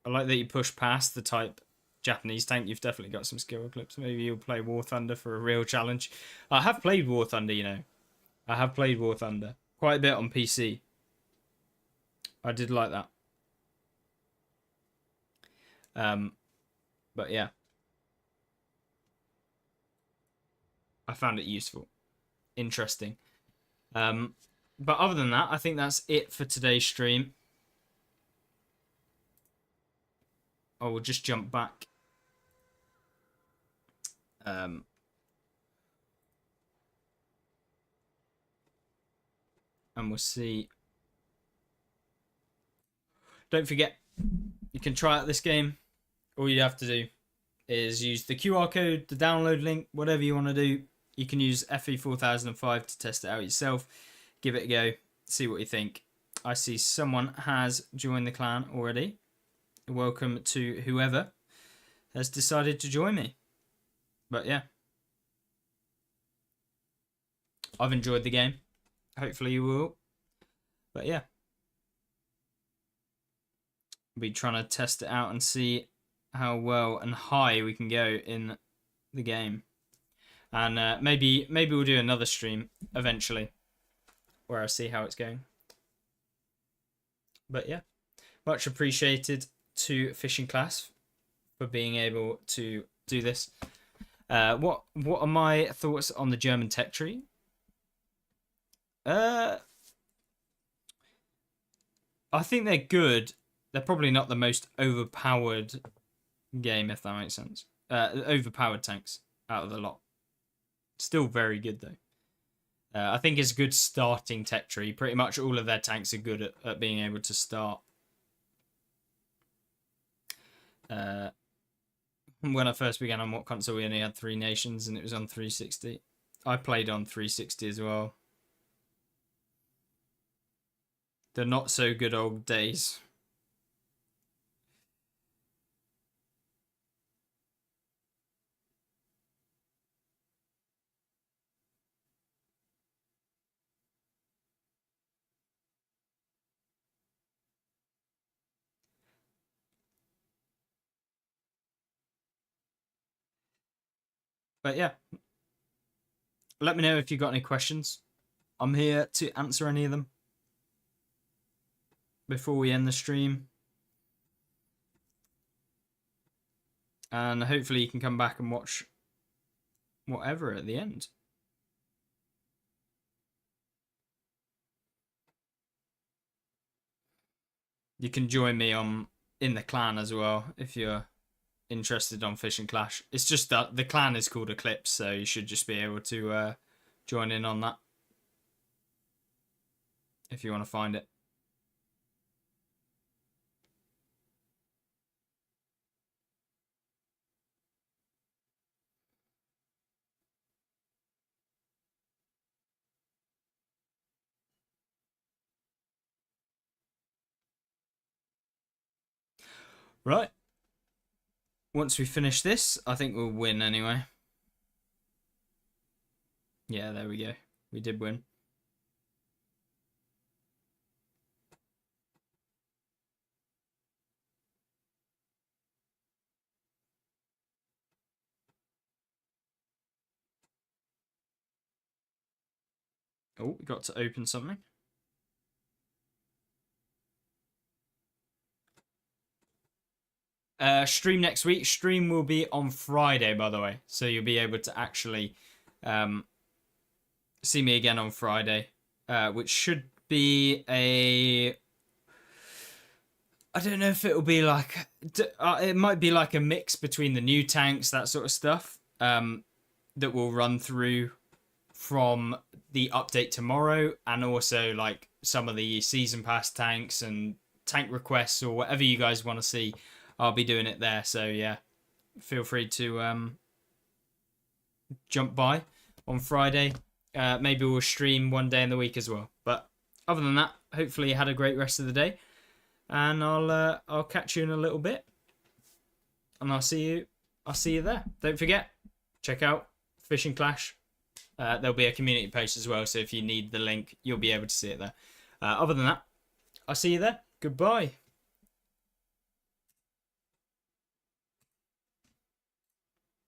I like that you push past the type Japanese tank. You've definitely got some skill, Eclipse. Maybe you'll play War Thunder for a real challenge. I have played War Thunder, you know. I have played War Thunder quite a bit on PC. I did like that. But yeah, I found it useful, interesting. But other than that, I think that's it for today's stream. I will just jump back. And we'll see. Don't forget, you can try out this game. All you have to do is use the QR code, the download link, whatever you want to do. You can use FE4005 to test it out yourself. Give it a go. See what you think. I see someone has joined the clan already. Welcome to whoever has decided to join me. But yeah, I've enjoyed the game. Hopefully you will. But yeah, I'll be trying to test it out and see how well and high we can go in the game. And maybe we'll do another stream eventually where I see how it's going. But yeah, much appreciated to Fishing Class for being able to do this. What are my thoughts on the German tech tree? I think they're good. They're probably not the most overpowered game, if that makes sense. Overpowered tanks out of the lot. Still very good though. I think it's a good starting tech tree. Pretty much all of their tanks are good at being able to start. When I first began on what console, we only had 3 nations and it was on 360. I played on 360 as well. The not so good old days. But yeah, let me know if you've got any questions. I'm here to answer any of them before we end the stream. And hopefully you can come back and watch whatever at the end. You can join me in the clan as well if you're interested on Fishing Clash. It's just that the clan is called Eclipse, so you should just be able to join in on that if you want to find it. Right. Once we finish this, I think we'll win anyway. Yeah, there we go. We did win. Oh, we got to open something. Stream next week. Stream will be on Friday, by the way. So you'll be able to actually see me again on Friday. Which should be a... I don't know if it'll be like... it might be like a mix between the new tanks, that sort of stuff. That will run through from the update tomorrow. And also like some of the season pass tanks and tank requests or whatever you guys want to see. I'll be doing it there, so yeah, feel free to jump by on Friday. Maybe we'll stream one day in the week as well. But other than that, hopefully you had a great rest of the day, and I'll catch you in a little bit, and I'll see you there. Don't forget, check out Fishing Clash. There'll be a community post as well, so if you need the link, you'll be able to see it there. Other than that, I'll see you there. Goodbye.